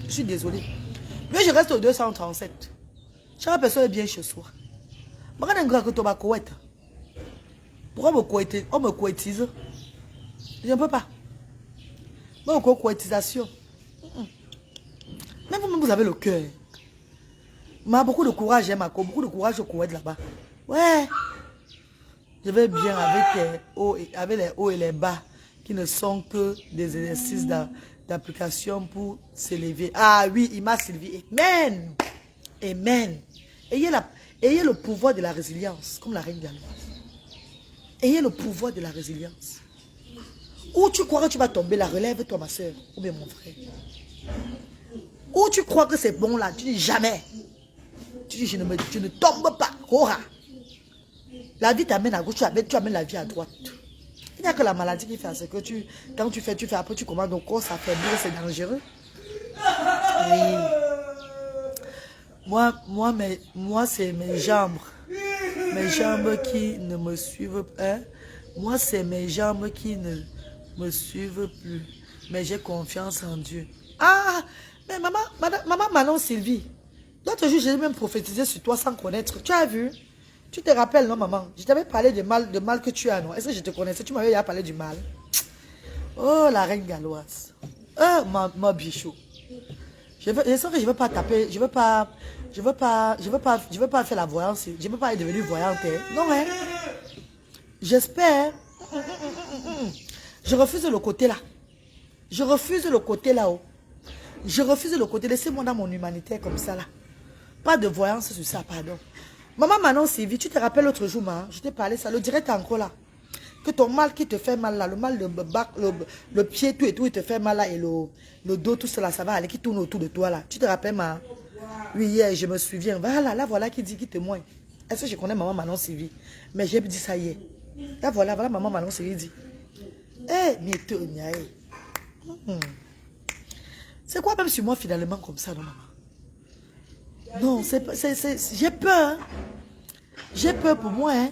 suis désolé. Mais je reste au 237. Chaque personne est bien chez soi. Pourquoi on me coïtise? Je ne peux pas. Pourquoi coïtisation? Même vous avez le cœur. Beaucoup de courage, beaucoup de courage au Koweït là-bas. Ouais. Je vais bien avec les hauts et les bas qui ne sont que des exercices d'application pour s'élever. Ah oui, il m'a servi. Amen. Amen. Ayez le pouvoir de la résilience, comme la reine Galoise. Ayez le pouvoir de la résilience. Où tu crois que tu vas tomber, la relève-toi, ma soeur, ou bien mon frère. Où tu crois que c'est bon là, tu dis jamais. Tu dis, je ne tombe pas. Hora. La vie t'amène à gauche, tu amènes la vie à droite. Il n'y a que la maladie qui fait ce que quand tu fais, après tu commences, ton corps s'affaiblit, c'est dangereux. Oui. Moi c'est mes jambes. Mes jambes qui ne me suivent pas. Moi, c'est mes jambes qui ne me suivent plus. Mais j'ai confiance en Dieu. Ah, mais maman Manon Sylvie, l'autre jour, j'ai même prophétisé sur toi sans connaître. Tu as vu? Tu te rappelles, non, maman? Je t'avais parlé de mal que tu as, non? Est-ce que je te connaissais? Tu m'avais déjà parlé du mal. Oh, la reine galloise. Oh, ma bichot. Je sens que je ne veux pas taper. Je veux pas faire la voyance. Je ne veux pas être devenue voyante. Hein. Non, hein? J'espère. Je refuse le côté là. Je refuse le côté là-haut. Je refuse le côté. Laissez-moi dans mon humanité comme ça là. Pas de voyance sur ça, pardon. Maman Manon Sylvie, tu te rappelles l'autre jour, je t'ai parlé ça. Le direct est encore là. Que ton mal qui te fait mal là, le mal de le pied, tout et tout, il te fait mal là, et le dos, tout cela, ça va aller, qui tourne autour de toi là. Tu te rappelles, ma? Oui, hier, je me souviens. Voilà, là, voilà qui dit, qui témoigne. Est-ce que je connais maman Manon Sylvie? Mais j'ai dit ça hier. Là, voilà maman Manon Sylvie dit. Eh, mais tu c'est quoi même sur moi finalement comme ça, non, maman? Non, j'ai peur. Hein. J'ai peur pour moi, hein.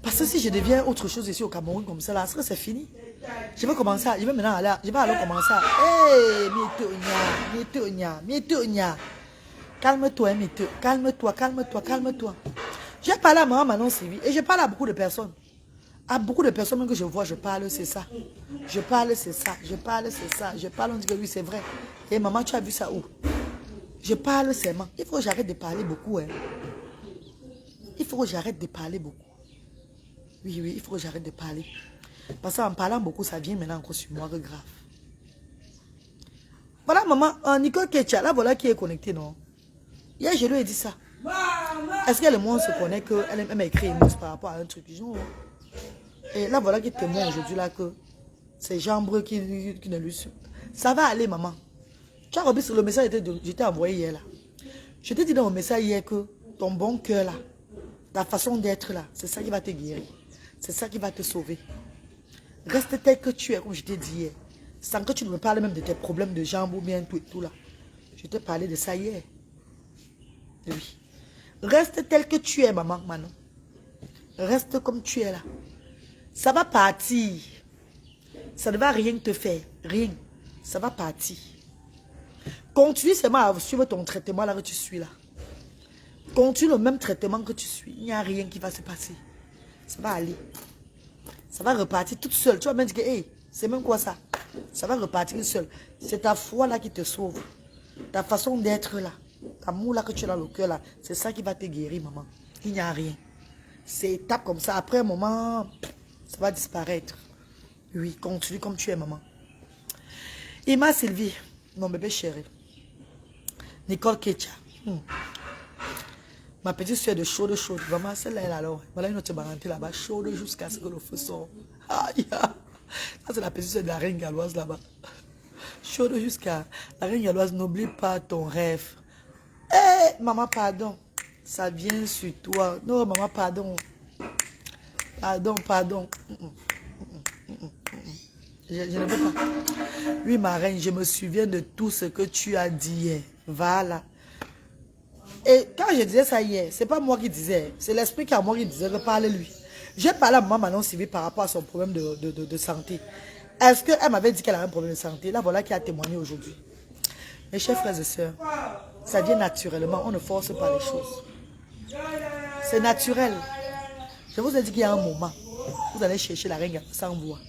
Parce que si je deviens autre chose ici au Cameroun comme ça, là, c'est fini. Je vais commencer, je vais maintenant aller, je vais alors commencer. Hé, Mitonia. Calme-toi, Mito. Calme-toi. J'ai parlé à maman Manon Sylvie et je parle à beaucoup de personnes. À beaucoup de personnes même que je vois, je parle, c'est ça. Je parle, c'est ça. Je parle, on dit que oui, c'est vrai. Et maman, tu as vu ça où? Je parle seulement. Il faut que j'arrête de parler beaucoup. Hein. Il faut que j'arrête de parler beaucoup. Oui, il faut que j'arrête de parler. Parce qu'en parlant beaucoup, ça vient maintenant encore sur moi, que grave. Voilà, maman, Nicole Ketcha, là, voilà qui est connecté, non? Hier, je lui ai dit ça. Est-ce que le monde se connaît qu'elle m'a écrit une mousse par rapport à un truc? Non. Et là, voilà qui témoigne aujourd'hui, là, que c'est jambes qui ne lui suivent. Ça va aller, maman. Tu as revu sur le message que je t'ai envoyé hier, là. Je t'ai dit dans mon message hier que ton bon cœur, là, ta façon d'être, là, c'est ça qui va te guérir. C'est ça qui va te sauver. Reste tel que tu es, comme je t'ai dit hier. Sans que tu ne me parles même de tes problèmes de jambes ou bien tout et tout là. Je t'ai parlé de ça hier. Oui. Reste tel que tu es, maman, Manon. Reste comme tu es là. Ça va partir. Ça ne va rien te faire. Rien. Ça va partir. Continue seulement à suivre ton traitement là que tu suis là. Continue le même traitement que tu suis. Il n'y a rien qui va se passer. Ça va aller. Ça va repartir toute seule. Tu vas même dire que, hey, c'est même quoi ça? Ça va repartir seule. C'est ta foi là qui te sauve. Ta façon d'être là. L'amour là que tu as dans le cœur là. C'est ça qui va te guérir, maman. Il n'y a rien. C'est étape comme ça. Après un moment, ça va disparaître. Oui, continue comme tu es, maman. Ima Sylvie, mon bébé chéri. Nicole Ketcha. Ma petite soeur de chaude. Vraiment, celle-là, elle alors. Voilà une autre baranté là-bas. Chaude jusqu'à ce que le feu sorte. Aïe. Ça, c'est la petite soeur de la reine galloise là-bas. Chaude jusqu'à... La reine galloise, n'oublie pas ton rêve. Eh, maman, pardon. Ça vient sur toi. Non, maman, pardon. Pardon. Je ne veux pas. Oui, ma reine, je me souviens de tout ce que tu as dit hier. Voilà. Et quand je disais ça hier, c'est pas moi qui disais, c'est l'esprit qui a moi qui disait de parler lui. J'ai parlé à maman Manon Sylvie par rapport à son problème de santé. Est-ce qu'elle m'avait dit qu'elle avait un problème de santé? Là, voilà qui a témoigné aujourd'hui. Mes chers frères et sœurs, ça vient naturellement, on ne force pas les choses. C'est naturel. Je vous ai dit qu'il y a un moment, vous allez chercher la reine galloise sans voir.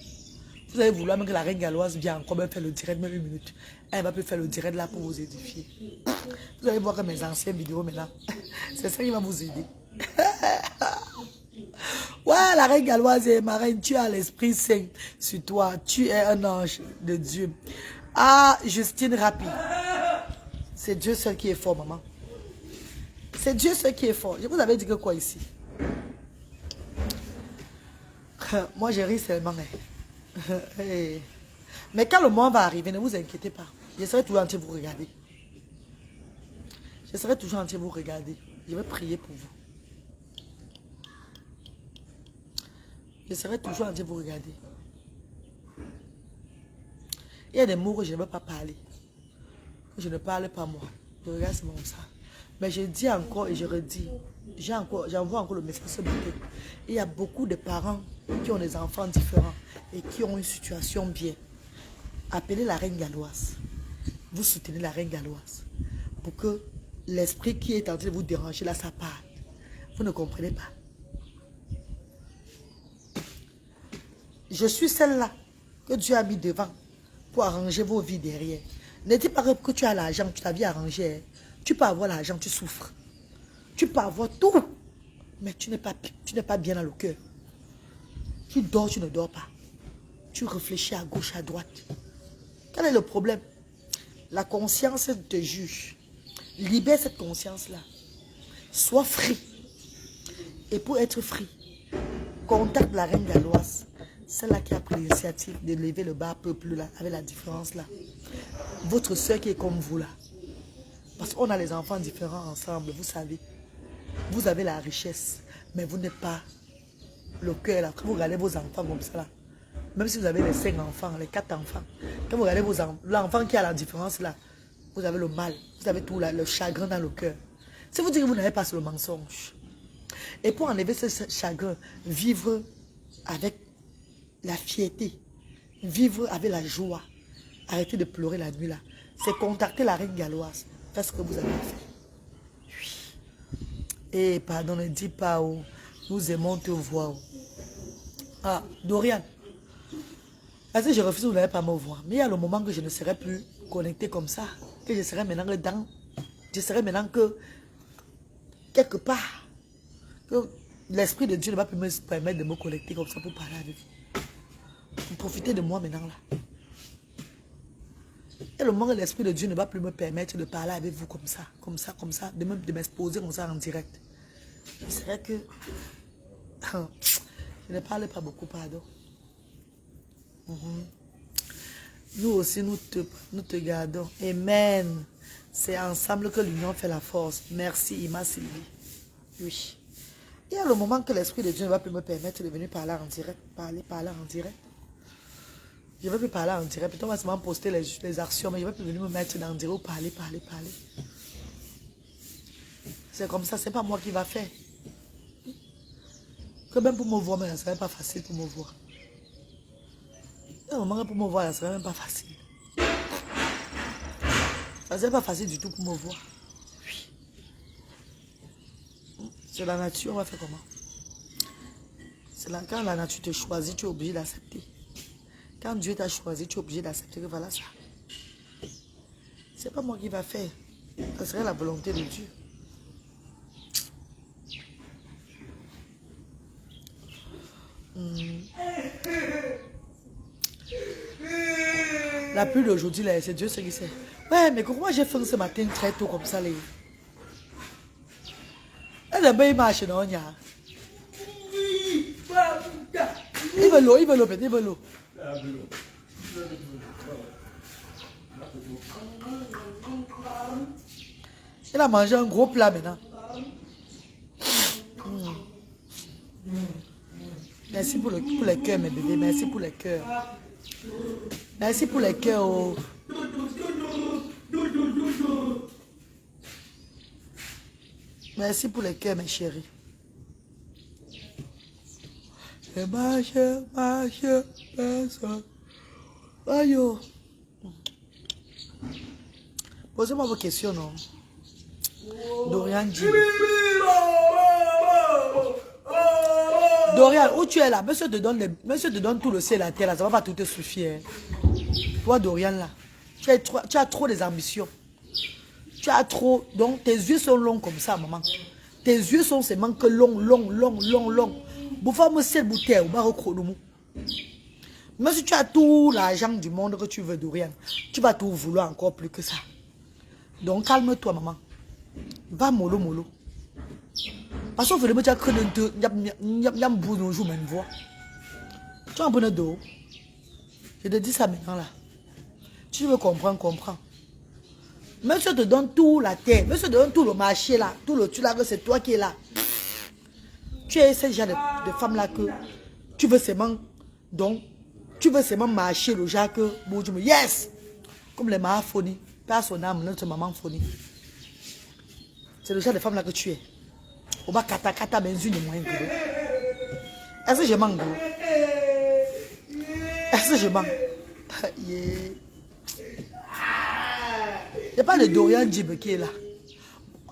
Vous allez vouloir même que la reine galloise vienne encore même faire le direct, même une minute. Elle va plus faire le direct là pour vous édifier. Vous allez voir que mes anciennes vidéos maintenant, c'est ça qui va vous aider. Ouais, la reine galloise est ma reine, tu as l'Esprit Saint sur toi. Tu es un ange de Dieu. Ah, Justine Rapi. C'est Dieu seul qui est fort, maman. C'est Dieu ce qui est fort. Je vous avais dit que quoi ici? Moi, je ris seulement. Mais quand le moment va arriver, ne vous inquiétez pas. Je serai toujours en train de vous regarder. Je serai toujours en train de vous regarder. Je vais prier pour vous. Je serai toujours en train de vous regarder. Il y a des mots que je ne veux pas parler. Je ne parle pas moi. Je regarde comme ça. Mais je dis encore et je redis. J'envoie encore le message ce matin. Il y a beaucoup de parents qui ont des enfants différents et qui ont une situation bien. Appelez la reine galloise. Vous soutenez la reine galloise. Pour que l'esprit qui est en train de vous déranger, là, ça parte. Vous ne comprenez pas. Je suis celle-là que Dieu a mis devant pour arranger vos vies derrière. Ne dis pas que tu as l'argent, tu ta vie arrangée. Tu peux avoir l'argent, tu souffres. Tu peux avoir tout, mais tu n'es pas bien dans le cœur. Tu dors, tu ne dors pas. Tu réfléchis à gauche, à droite. Quel est le problème? La conscience te juge. Libère cette conscience-là. Sois free. Et pour être free, contacte la reine galloise. Celle-là qui a pris l'initiative de lever le bas peuple là, avec la différence là. Votre soeur qui est comme vous là. Parce qu'on a les enfants différents ensemble, vous savez. Vous avez la richesse, mais vous n'êtes pas le cœur là. Quand vous regardez vos enfants comme ça là, même si vous avez les 5 enfants, les 4 enfants, quand vous regardez l'enfant qui a la différence là, vous avez le mal, vous avez tout là, le chagrin dans le cœur. Si vous dites que vous n'avez pas, c'est le mensonge. Et pour enlever ce chagrin, vivre avec la fierté, vivre avec la joie, arrêtez de pleurer la nuit là, c'est contacter la reine galloise. Faites ce que vous avez fait. Oui. Et pardon, ne dis pas où nous aimons te voir. Ah, Dorian. Parce que je refuse, vous n'allez pas me voir. Mais il y a le moment que je ne serai plus connecté comme ça. Que je serai maintenant dedans. Je serai maintenant que quelque part. Que l'Esprit de Dieu ne va plus me permettre de me connecter comme ça pour parler avec vous. Vous profitez de moi maintenant là. Et le moment où l'Esprit de Dieu ne va plus me permettre de parler avec vous comme ça, de m'exposer comme ça en direct. C'est vrai que je ne parle pas beaucoup, pardon. Nous aussi, nous te gardons. Amen. C'est ensemble que l'union fait la force. Merci, Ima Sylvie. Oui. Il y a le moment que l'Esprit de Dieu ne va plus me permettre de venir parler en direct. Parler en direct. Je ne vais plus parler en direct. Peut-être on va seulement poster les actions, mais je ne vais plus venir me mettre dans le direct. Parler. C'est comme ça, ce n'est pas moi qui va faire. Que même pour me voir, mais ça ne serait pas facile pour me voir. Moment pour me voir, ça ne serait même pas facile. Ça ne serait pas facile du tout pour me voir. Oui. C'est la nature, on va faire comment? C'est là, quand la nature te choisit, tu es obligé d'accepter. Quand Dieu t'a choisi, tu es obligé d'accepter que voilà ça. C'est pas moi qui va faire. Ça serait la volonté de Dieu. La pluie d'aujourd'hui, c'est Dieu ce qui sait. Ouais, mais comment j'ai fait ce matin très tôt comme ça, les. Elle a bien marché, non, il veut l'eau, peut-être, il veut l'eau. Il a mangé un gros plat maintenant. Merci pour les cœurs, mes bébés. Merci pour les cœurs. Merci pour les cœurs. Oh. Merci pour les cœurs, mes chéris. Marche, personne. Aïe. Posez-moi vos questions, non? Dorian dit. Dorian, où tu es là? Monsieur te donne tout le ciel et la terre, là. Ça ne va pas tout te suffire. Hein. Toi, Dorian, là, tu as trop des ambitions. Tu as trop. Donc, tes yeux sont longs comme ça, maman. Tes yeux sont seulement que longs. Même si tu as tout l'argent du monde que tu veux, Dorian, tu vas tout vouloir encore plus que ça. Donc, calme-toi, maman. Va mollo. Parce qu'on fait le métier que nous avons nos jours, même voix. Tu as un bon dos. Je te dis ça maintenant là. Tu veux comprendre, comprends. Monsieur te donne tout la terre, monsieur te donne tout le marché là, tout le truc là, c'est toi qui es là. Tu es ce genre de femme là que tu veux seulement, donc, tu veux seulement marcher le genre que, bon, tu me dis, yes! Comme les mamans phonies, pas son âme, notre maman phonie. C'est le genre de femme là que tu es. On va kata mais une moins. Est-ce que je manque? Est-ce que je manque? Il n'y a pas de Dorian Djib qui est là.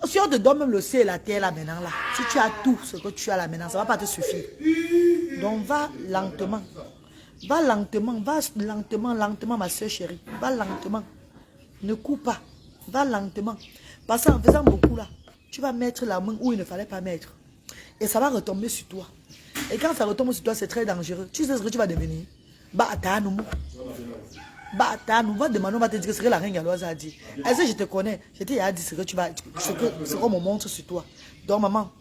Si on te donne même le ciel et la terre là maintenant là, si tu as tout ce que tu as là maintenant, ça ne va pas te suffire. Donc va lentement. Va lentement, lentement ma soeur chérie. Va lentement. Ne coupe pas. Va lentement. Parce qu'en faisant beaucoup là, tu vas mettre la main où il ne fallait pas mettre. Et ça va retomber sur toi. Et quand ça retombe sur toi, c'est très dangereux. Tu sais ce que tu vas devenir? Bah, attends, bah, on va demander, on va te dire ce que la reine Galoise a dit. Est-ce que je te connais? Je t'ai dit ce que tu vas, ce qu'on me montre sur toi. Donc, maman.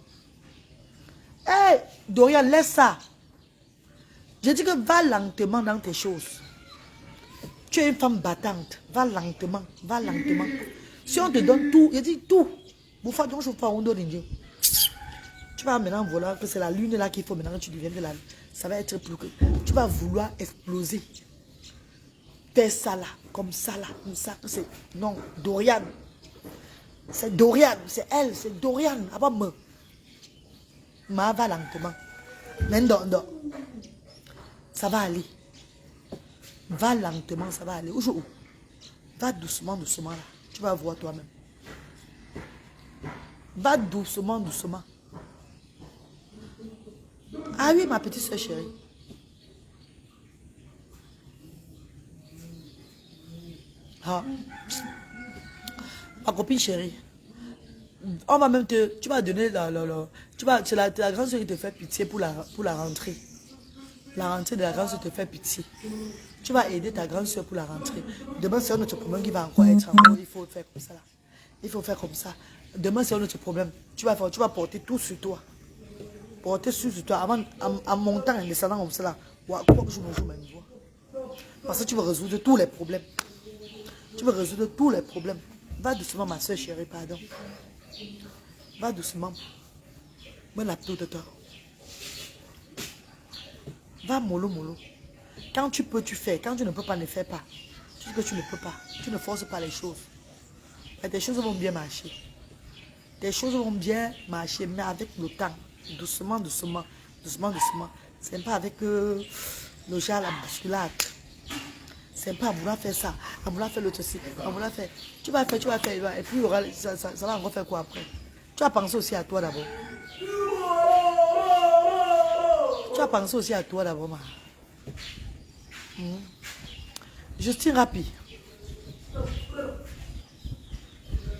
Hé, hey, Dorian, laisse ça. Je dis que va lentement dans tes choses. Tu es une femme battante. Va lentement, va lentement. Si on te donne tout, je dis tout. Tu vas maintenant voir que c'est la lune là qu'il faut maintenant que tu deviennes de la lune. Ça va être plus que. Tu vas vouloir exploser. Fais ça là, comme ça là, comme ça. Non, Dorian. C'est Dorian, c'est elle, c'est Dorian. Avant me. Ma va lentement. Maintenant, ça va aller. Va lentement, ça va aller. Où? Va doucement, doucement là. Tu vas voir toi-même. Va doucement, doucement. Ah oui, ma petite soeur chérie. Ah. Ma copine chérie. On va même te... Tu vas donner c'est la grande soeur qui te fait pitié pour la rentrée. La rentrée de la grande soeur te fait pitié. Tu vas aider ta grande soeur pour la rentrée. Demain, c'est un autre problème qui va encore être encore. Il faut faire comme ça là. Il faut faire comme ça. Demain, c'est un autre problème. Tu vas porter tout sur toi. Porter tout sur toi. Avant, en montant et descendant comme ça là. Parce que tu veux résoudre tous les problèmes. Tu veux résoudre tous les problèmes. Va doucement, ma soeur chérie, pardon. Va doucement. Moi, la peau de toi. Va mollo, mollo. Quand tu peux, tu fais. Quand tu ne peux pas, ne fais pas. Tu dis que tu ne peux pas. Tu ne forces pas les choses. Et tes choses vont bien marcher. Tes choses vont bien marcher, mais avec le temps. Doucement, doucement. Doucement, doucement. C'est pas avec le genre la bousculade. C'est pas à vouloir faire ça, à vouloir faire l'autre aussi, à vouloir faire. Tu vas faire, et puis ça va encore faire quoi après? Tu vas penser aussi à toi d'abord. Tu vas penser aussi à toi d'abord, ma. Justine Rapi.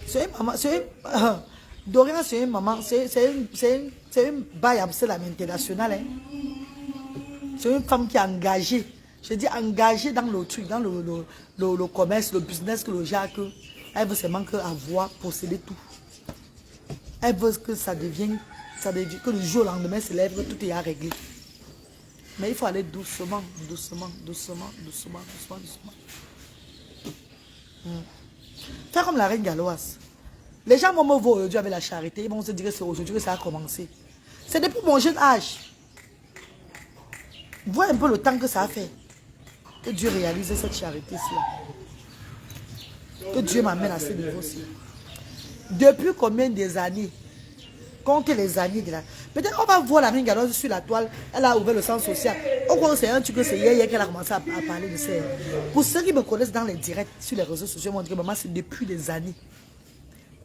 C'est une maman, Dorian, c'est une maman, c'est une baille internationale. Hein. C'est une femme qui est engagée. Je dis engagée dans le truc, dans le commerce, le business, que le genre, elle veut seulement avoir, posséder tout. Elle veut que ça devienne, que le jour au lendemain se lève, que tout est à régler. Mais il faut aller doucement, doucement, doucement, doucement, doucement, doucement. Faire comme la reine Galoise. Les gens vont me voir aujourd'hui avec la charité, ils vont se dire que c'est aujourd'hui que ça a commencé. C'est depuis mon jeune âge. Vois un peu le temps que ça a fait. Que Dieu réalise cette charité-ci. Que Dieu m'amène à ce niveau-ci. Depuis combien des années? Comptez les années de la... Peut-être on va voir la reine Galoise sur la toile. Elle a ouvert le centre social. Au contraire, c'est un truc que c'est hier qu'elle a commencé à parler de ça. Pour ceux qui me connaissent dans les directs sur les réseaux sociaux, moi, maman, c'est depuis des années.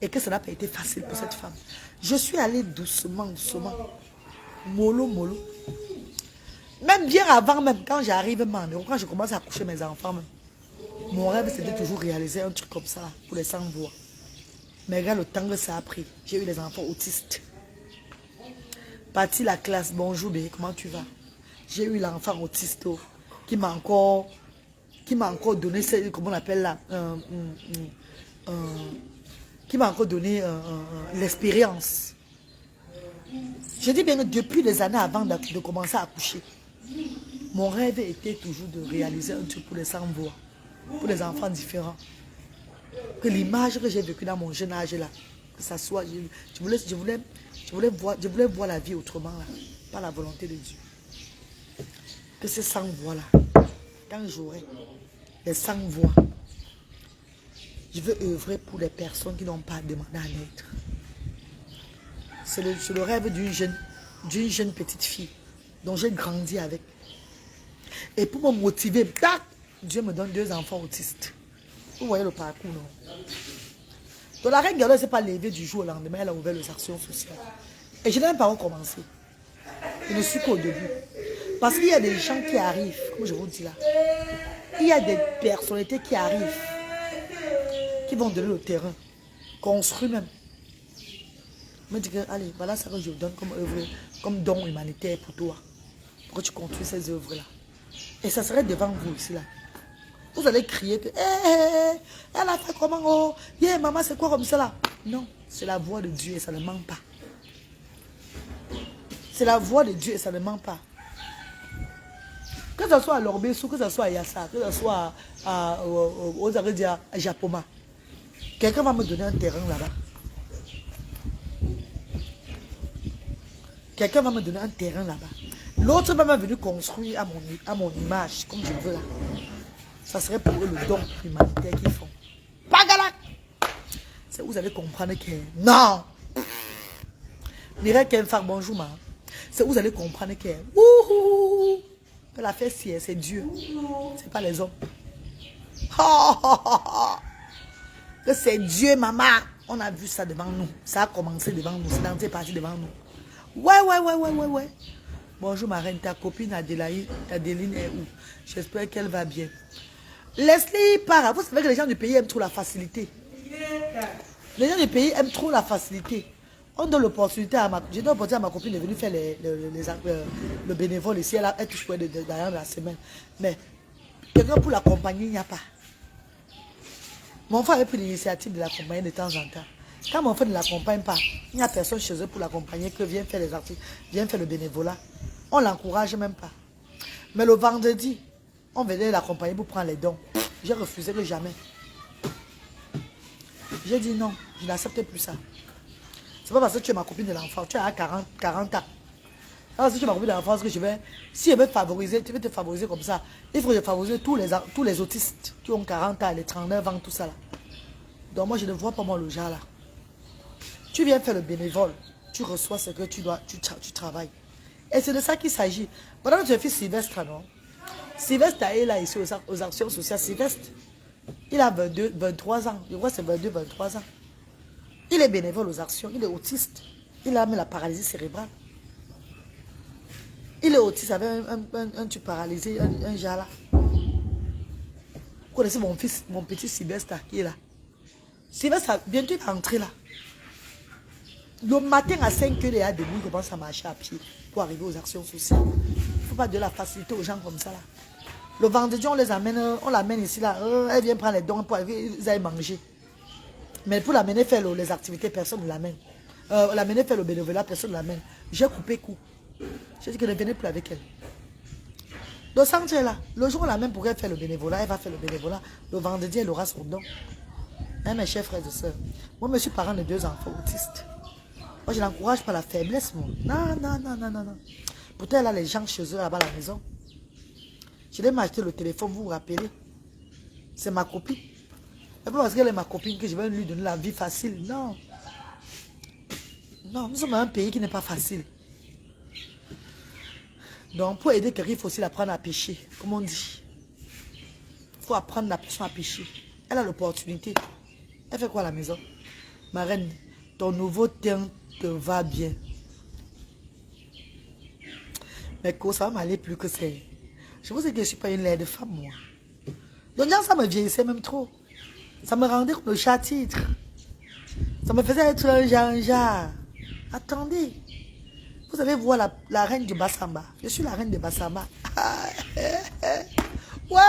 Et que ça n'a pas été facile pour cette femme. Je suis allée doucement, doucement. Mollo, mollo. Même bien avant, même quand j'arrive, quand je commence à coucher mes enfants, même, mon rêve c'était toujours réaliser un truc comme ça pour les sans-voix. Mais regarde le temps que ça a pris. J'ai eu les enfants autistes. Parti la classe, bonjour bébé, comment tu vas? J'ai eu l'enfant autiste qui m'a encore donné, comment on appelle là, qui m'a encore donné l'expérience. Je dis bien que depuis des années avant de commencer à accoucher, mon rêve était toujours de réaliser un truc pour les sans-voix, pour les enfants différents. Que l'image que j'ai vécue dans mon jeune âge là, que ça soit, je voulais voir la vie autrement là, par la volonté de Dieu. Que ces sans-voix là, quand j'aurai les sans-voix, je veux œuvrer pour les personnes qui n'ont pas demandé à naître. C'est le rêve d'une jeune petite fille dont j'ai grandi avec. Et pour me motiver, tac, Dieu me donne 2 enfants autistes. Vous voyez le parcours, non? Donc la reine Gado ne s'est pas levée du jour au lendemain, elle a ouvert les actions sociales. Et je n'ai même pas recommencé. Je ne suis qu'au début. Parce qu'il y a des gens qui arrivent, comme je vous dis là. Il y a des personnalités qui arrivent, qui vont donner le terrain, construire même. Me dit que, allez, voilà ça que je vous donne comme œuvre, comme don humanitaire pour toi. Pour que tu construis ces œuvres-là. Et ça serait devant vous ici, là. Vous allez crier que, elle a fait comment, oh, yeah, maman, c'est quoi comme ça, là? Non, c'est la voix de Dieu et ça ne ment pas. C'est la voix de Dieu et ça ne ment pas. Que ce soit à Lorbessou, que ce soit à Yassa, que ce soit aux Arrêts à Japoma, quelqu'un va me donner un terrain là-bas. Quelqu'un va me donner un terrain là-bas. L'autre va venir construire à mon image, comme je veux là. Ça serait pour eux le don humanitaire qu'ils font. Pagala! C'est où vous allez comprendre que non! Mireille Kenfar, bonjour ma. C'est où vous allez comprendre que wouhou! Que la fête c'est Dieu. C'est pas les hommes. Que c'est Dieu, maman. On a vu ça devant nous. Ça a commencé devant nous. C'est parti devant nous. Ouais. Bonjour ma reine, ta copine Adélaïne est où? J'espère qu'elle va bien. Leslie part. Vous savez que les gens du pays aiment trop la facilité. Les gens du pays aiment trop la facilité. On donne l'opportunité à ma copine de venir faire le bénévole ici. Elle touche pour d'ailleurs la semaine. Mais quelqu'un pour l'accompagner, il n'y a pas. Mon frère avait pris l'initiative de l'accompagner de temps en temps. Quand mon frère ne l'accompagne pas, il n'y a personne chez eux pour l'accompagner que vient faire les articles, vient faire le bénévolat. On ne l'encourage même pas. Mais le vendredi, on venait l'accompagner pour prendre les dons. J'ai refusé que jamais. J'ai dit non, je n'accepte plus ça. C'est pas parce que tu es ma copine de l'enfance, tu as 40 ans. Alors si tu es ma copine de l'enfance que je vais, si je veux te favoriser, tu veux te favoriser comme ça, il faut que je favorise tous les autistes qui ont 40 ans, les 39 ans, tout ça là. Donc moi je ne vois pas moi le genre là. Tu viens faire le bénévole, tu reçois ce que tu dois, tu travailles. Et c'est de ça qu'il s'agit. Pendant que tu fais Sylvestre, non? Sylvestre est là ici aux actions sociales. Sylvestre, il a 23 ans. Je crois que c'est 23 ans. Il est bénévole aux actions, il est autiste. Il a même la paralysie cérébrale. Il est autiste avec un truc paralysé, un genre là. Vous connaissez mon petit Sylvestre qui est là. Sylvestre, bientôt il va entrer là. Le matin à 5 h, il est debout, il commence à marcher à pied pour arriver aux actions sociales. Il ne faut pas de la facilité aux gens comme ça là. Le vendredi, on l'amène ici là. Elle vient prendre les dons pour arriver, ils aillent manger. Mais pour l'amener faire les activités, personne ne l'amène. L'amener faire le bénévolat, personne ne l'amène. J'ai coupé coup. J'ai dit que ne venez plus avec elle. Le centre est là. Le jour où on l'amène pour elle faire le bénévolat, elle va faire le bénévolat. Le vendredi, elle aura son don. Hein, mes chers frères et sœurs. Moi, je suis parent de 2 enfants autistes. Moi, je n'encourage pas la faiblesse, moi. Non. Pourtant, elle a les gens chez eux, là-bas à la maison. Je vais m'acheter le téléphone, vous vous rappelez. C'est ma copine. Et pas parce qu'elle est ma copine que je vais lui donner la vie facile. Non. Non, nous sommes dans un pays qui n'est pas facile. Donc, pour aider quelqu'un, il faut aussi l'apprendre à pêcher, comme on dit. Il faut apprendre la personne à pêcher. Elle a l'opportunité. Elle fait quoi à la maison? Ma reine, ton nouveau teint te va bien. Mais quoi, ça va m'aller plus que c'est. Je vous dis que je ne suis pas une laide femme, moi. Donc, ça me vieillissait même trop. Ça me rendait comme le chat-titre. Ça me faisait être un genre. Attendez. Vous allez voir la reine du Bassamba. Je suis la reine de Bassamba. Ouais.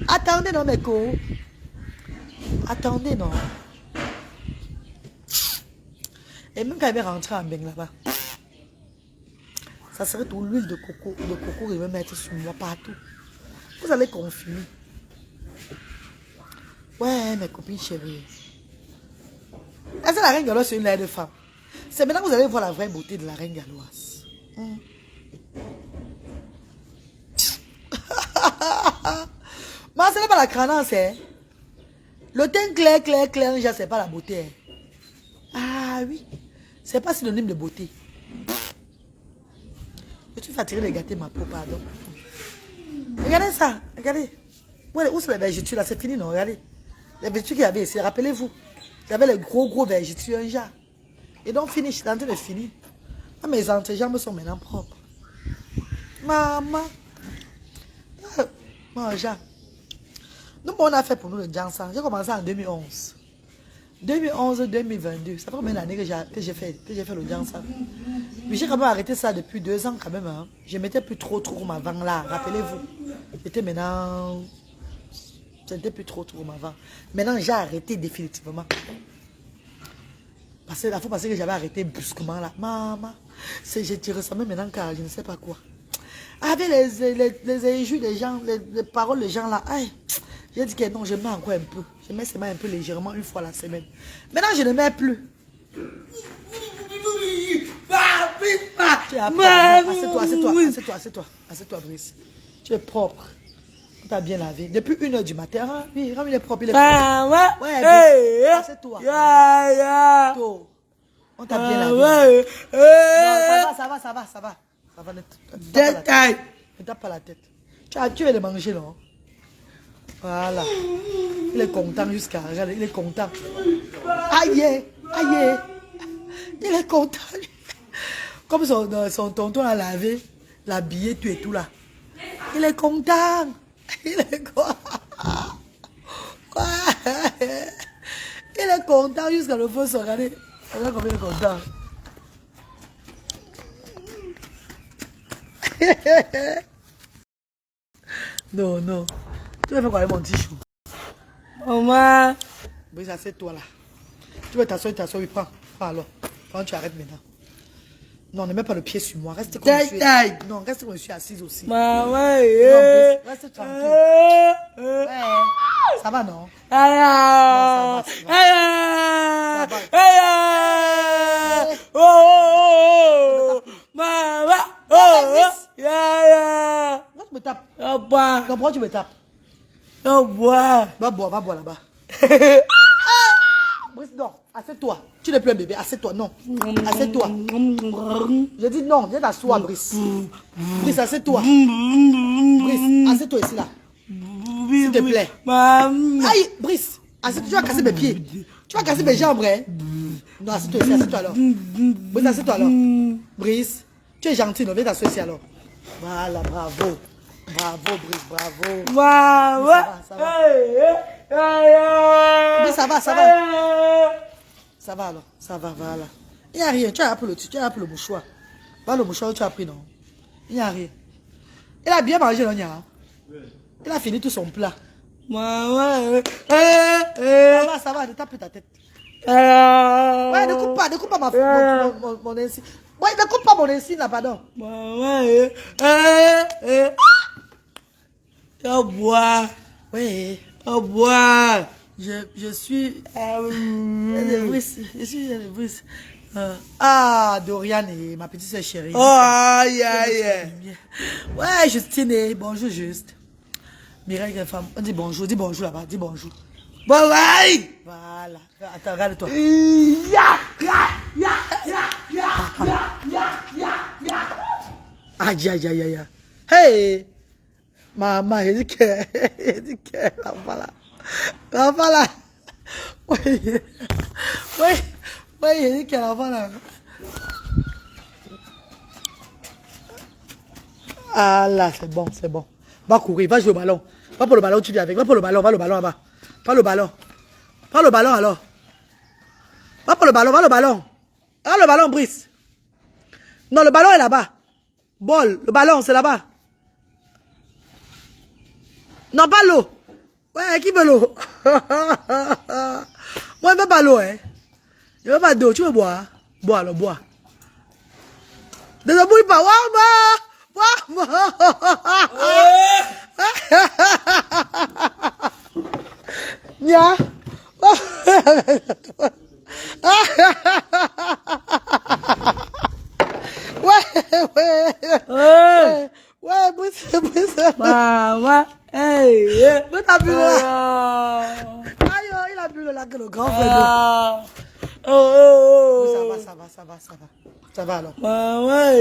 Attendez, non, mes co. Attendez, non. Et même quand il va rentrer en bain là-bas, ça serait tout l'huile de coco. De coco, il va mettre sur moi partout. Vous allez confirmer. Ouais, mes copines chéries. Est-ce que la reine galloise, c'est une laide de femme? C'est maintenant que vous allez voir la vraie beauté de la reine galloise. Mais ce n'est pas la crânance, hein. Le teint clair, c'est pas la beauté. Hein. Ah oui, c'est pas synonyme de beauté. Je suis fatiguée de gâter ma peau, pardon. Regardez ça, regardez. Ouais, où sont les vergetures là? C'est fini, non? Regardez. Les vergetures qu'il y avait ici, rappelez-vous. Il y avait les gros vergetures, un genre. Et donc, fini, je suis en train de finir. Ah, mes entrejambes sont maintenant propres. Maman. Mon genre. Nous, on a fait pour nous le Jansan. J'ai commencé en 2011. 2011-2022. Ça fait combien d'années que j'ai fait le Jansan? Mais j'ai quand même arrêté ça depuis 2 ans quand même. Hein. Je mettais plus trop comme avant là. Rappelez-vous. C'était maintenant... C'était plus trop comme avant. Maintenant, j'ai arrêté définitivement. Parce que la fois passée que j'avais arrêté brusquement là. Maman. Je ressemblais maintenant car je ne sais pas quoi. Avec les injures des gens, les paroles des gens là. Aïe. J'ai dit que non, je mets encore un peu. Je mets seulement un peu légèrement une fois la semaine. Maintenant, je ne mets plus. Assieds-toi, Brice. Tu es propre. Tu as bien lavé. Depuis 1h du matin, hein? Oui, il est propre, il est propre. Ouais, Brice, assieds-toi. On t'a bien lavé. Non, ça va. Ça va, ne tape pas la tête. Tu veux le manger, non? Voilà. Il est content jusqu'à... Regarde, il est content. Aïe. Il est content. Comme son tonton a lavé, l'habillé, tout et tout là. Il est content. Il est content. Il est content jusqu'à le feu. Regardez. Regarde comme il est content. Non. Tu vas faire quoi avec mon petit chou? Maman. Oui, ça c'est toi là. Tu veux t'asseoir, oui, prends alors. Quand tu arrêtes maintenant. Non, ne mets pas le pied sur moi. Reste comme je suis. Non, reste comme je suis assise aussi. Maman. Non, reste tranquille. Ouais. Ça va, non? Ça va. Non, tu me tapes. Pourquoi tu me tapes? Va boire là-bas. Brice, non, assieds-toi. Tu n'es plus un bébé, assieds-toi, non. Assieds-toi. Je dis non, viens t'asseoir, Brice. Brice, assieds-toi. Brice, assieds-toi ici, là. S'il te plaît. Aïe, Brice, assieds-toi, tu vas casser mes pieds. Tu vas casser mes jambes, hein. Non, assieds-toi ici, assieds-toi alors. Brice, assieds-toi alors. Brice, tu es gentil, non, viens t'asseoir ici alors. Voilà, bravo. Bravo, Brice, bravo. Ça va. Mais ça va. Ça va alors, ça va, voilà. Il n'y a rien, tu as appelé le mouchoir. Voilà le mouchoir que tu as pris, non? Il n'y a rien. Il a bien mangé, non, Nia? Il a fini tout son plat. Ça va, ne tape plus ta tête. Ouais, ne coupe pas mon insigne. Ouais, ne coupe pas mon insigne là, pardon. Je suis... Je suis Brice. Ah, Dorian et ma petite soeur chérie. Ouais, Justine, bonjour Juste. Mireille, une femme. On dit bonjour là-bas, dis bonjour. Voilà. Attends, regarde-toi. Aïe. Hey! Maman, il dit que... L'enfant là. Oui, il dit que l'enfant là. Ah là, c'est bon. Va courir, va jouer au ballon. Va pour le ballon, tu viens avec. Va pour le ballon là-bas. Prends le ballon alors. Va pour le ballon, Ah, le ballon, Brice. Non, le ballon est là-bas. Bol, le ballon, c'est là-bas. Non, pas l'eau. Ouais, qui veut l'eau? Moi, je veux pas l'eau, hein. Je veux pas d'eau, tu veux boire? Bois alors, bois. Ne te bouille pas, Wama! Nya! Ouais, Brice. Maman, hey, Mais t'as bu là. Aïe, il a bu là que le grand frère. Ça va. Ça va alors. Maman,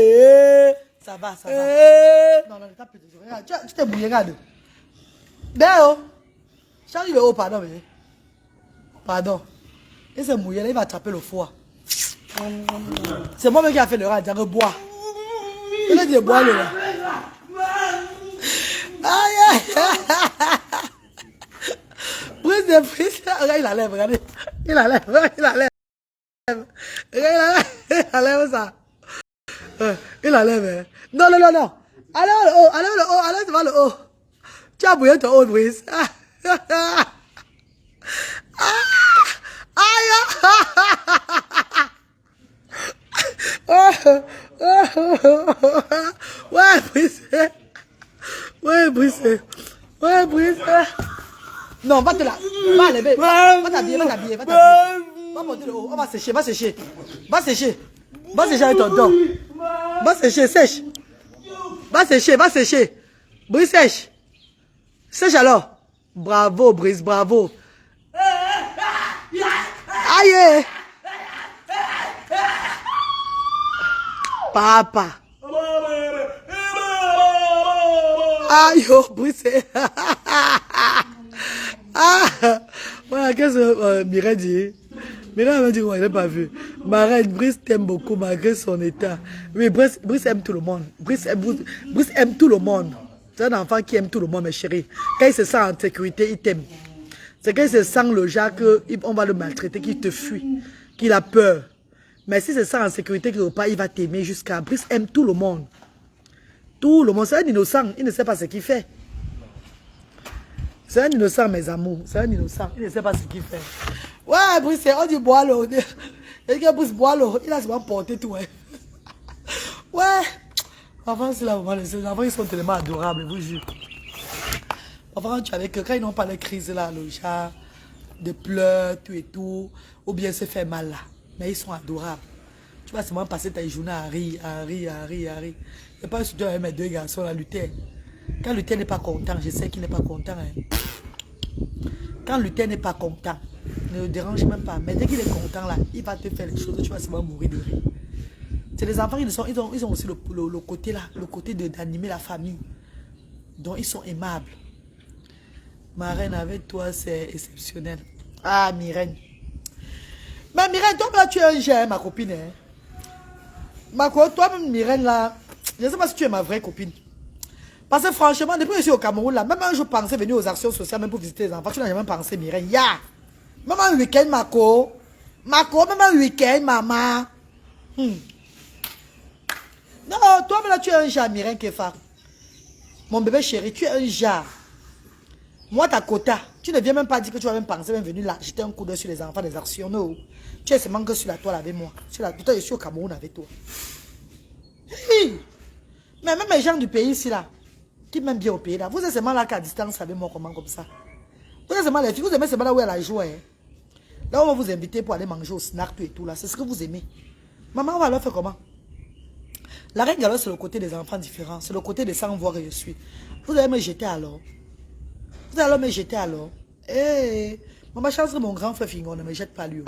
Ça va. Non, t'as plus de regarde, tu t'es bouillé, regarde. Béo. Charlie le haut, pardon, mais. Pardon. Il s'est mouillé, là, il va attraper le foie. C'est moi-même qui a fait le rat, il a bois. Il a dit bois le là. Aïe. Brise de prise. Regarde, il enlève, regardez. Il enlève. Regarde, il enlève ça. Il enlève. Non. Allez le haut, allez devant le haut. Tu as bouillé ton haut, Brice. Ouais, Brice. Non, va te là. Va lever. Va t'habiller. Va monter le haut. On va sécher. Va sécher avec ton dos. Va sécher, sèche. Va sécher. Brice, sèche. Sèche alors. Bravo, Brice, bravo. Aïe. Papa. Aïe, Brice. Voilà, qu'est-ce que Mireille dit? Mireille m'a dit, il n'a pas vu. Ma reine, Brice t'aime beaucoup malgré son état. Oui, Brice aime tout le monde. Brice aime tout le monde. C'est un enfant qui aime tout le monde, mes chéris. Quand il se sent en sécurité, il t'aime. C'est quand il se sent le genre qu'on va le maltraiter, qu'il te fuit, qu'il a peur. Mais si se sent en sécurité quelque part, il va t'aimer jusqu'à... Brice aime tout le monde. Tout le monde. C'est un innocent. Il ne sait pas ce qu'il fait. C'est un innocent, mes amours. C'est un innocent. Il ne sait pas ce qu'il fait. Ouais, Brice, on dit bois l'eau. Et que Brice boit l'eau, il a souvent porté tout. Ouais. Enfin, c'est là où les enfants, ils sont tellement adorables, je vous jure. Enfin, tu avec eux, quand ils n'ont pas les crises là, le genre de pleurs, tout et tout, ou bien se fait mal là. Mais ils sont adorables. Tu vas seulement passer ta journée à rire. Et pas surtout avec mes deux garçons, là, Luther. Quand Luther n'est pas content, je sais qu'il n'est pas content. Hein. Quand Luther n'est pas content, ne le dérange même pas. Mais dès qu'il est content, là, il va te faire les choses, tu vas seulement mourir de rire. C'est les enfants, ils ont aussi le côté là, le côté d'animer la famille. Donc, ils sont aimables. Ma reine, avec toi, c'est exceptionnel. Ah, Myrène. Mais Myrène, toi, là, tu es un gère, ma copine. Hein. Toi-même, Myrène, là, je ne sais pas si tu es ma vraie copine. Parce que franchement, depuis que je suis au Cameroun, là, même un jour, je pensais venir aux actions sociales, même pour visiter les enfants. Tu n'as jamais pensé, Myrène. Même un week-end, même un week-end, maman. Non, toi, là, tu es un jar, Myrène Kefa. Mon bébé chéri, tu es un jar. Moi, ta quota, tu ne viens même pas dire que tu vas même penser, même venir là, jeter un coup d'œil sur les enfants des actions. Non. Tu es seulement que sur la toile avec moi. Pourtant, je suis au Cameroun avec toi. Hey. Mais même les gens du pays ici, là, qui m'aiment bien au pays, là, vous êtes seulement là qu'à distance avec moi, comment comme ça. Vous êtes seulement les filles, vous aimez seulement là où il y a la joie. Hein. Là, on va vous inviter pour aller manger au snack, tout et tout, là. C'est ce que vous aimez. Maman, on va leur faire comment? La reine alors, c'est le côté des enfants différents. C'est le côté des sans voir et je suis. Vous allez me jeter alors. Vous allez me jeter alors. Eh, maman, chancerait mon grand frère Fingon, ne me jette pas lui.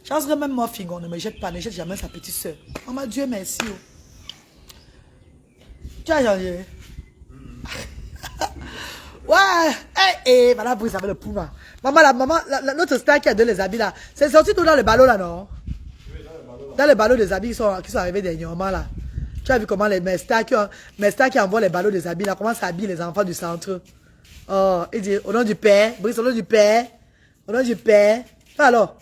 Chancerait même moi Fingon, ne me jette pas, ne jette jamais sa petite soeur. Maman, Dieu merci. Tu as changé. Ouais, voilà, vous savez le pouvoir. Maman, notre star qui a donné les habits là, c'est sorti tout dans le ballot là, non? Dans les ballots des habits qui sont arrivés dernièrement là. Tu as vu comment mes stars qui envoient les ballots des habits là, comment ça habille les enfants du centre. Oh, il dit au nom du Père, Brice, au nom du Père, au nom du Père. Alors,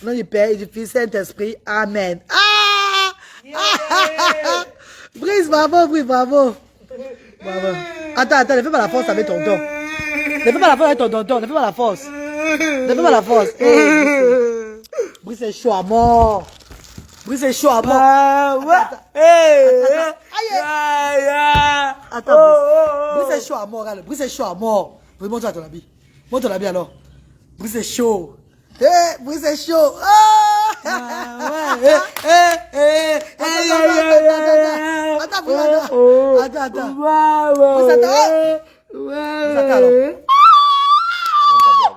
au nom du Père et du Fils Saint-Esprit, Amen. Ah! Brice, bravo, Brice, bravo. Bravo. Attends, ne fais pas la force avec ton don. Ne fais pas la force avec ton don, ne fais pas la force. Ne fais pas la force. Brice est chaud à mort. Brice est chaud à mort. Attends, Brice est chaud à mort. Regarde, Brice est chaud à mort. Montre ton habit. Montre ton habit alors. Brice est chaud. Brice est chaud. Attends.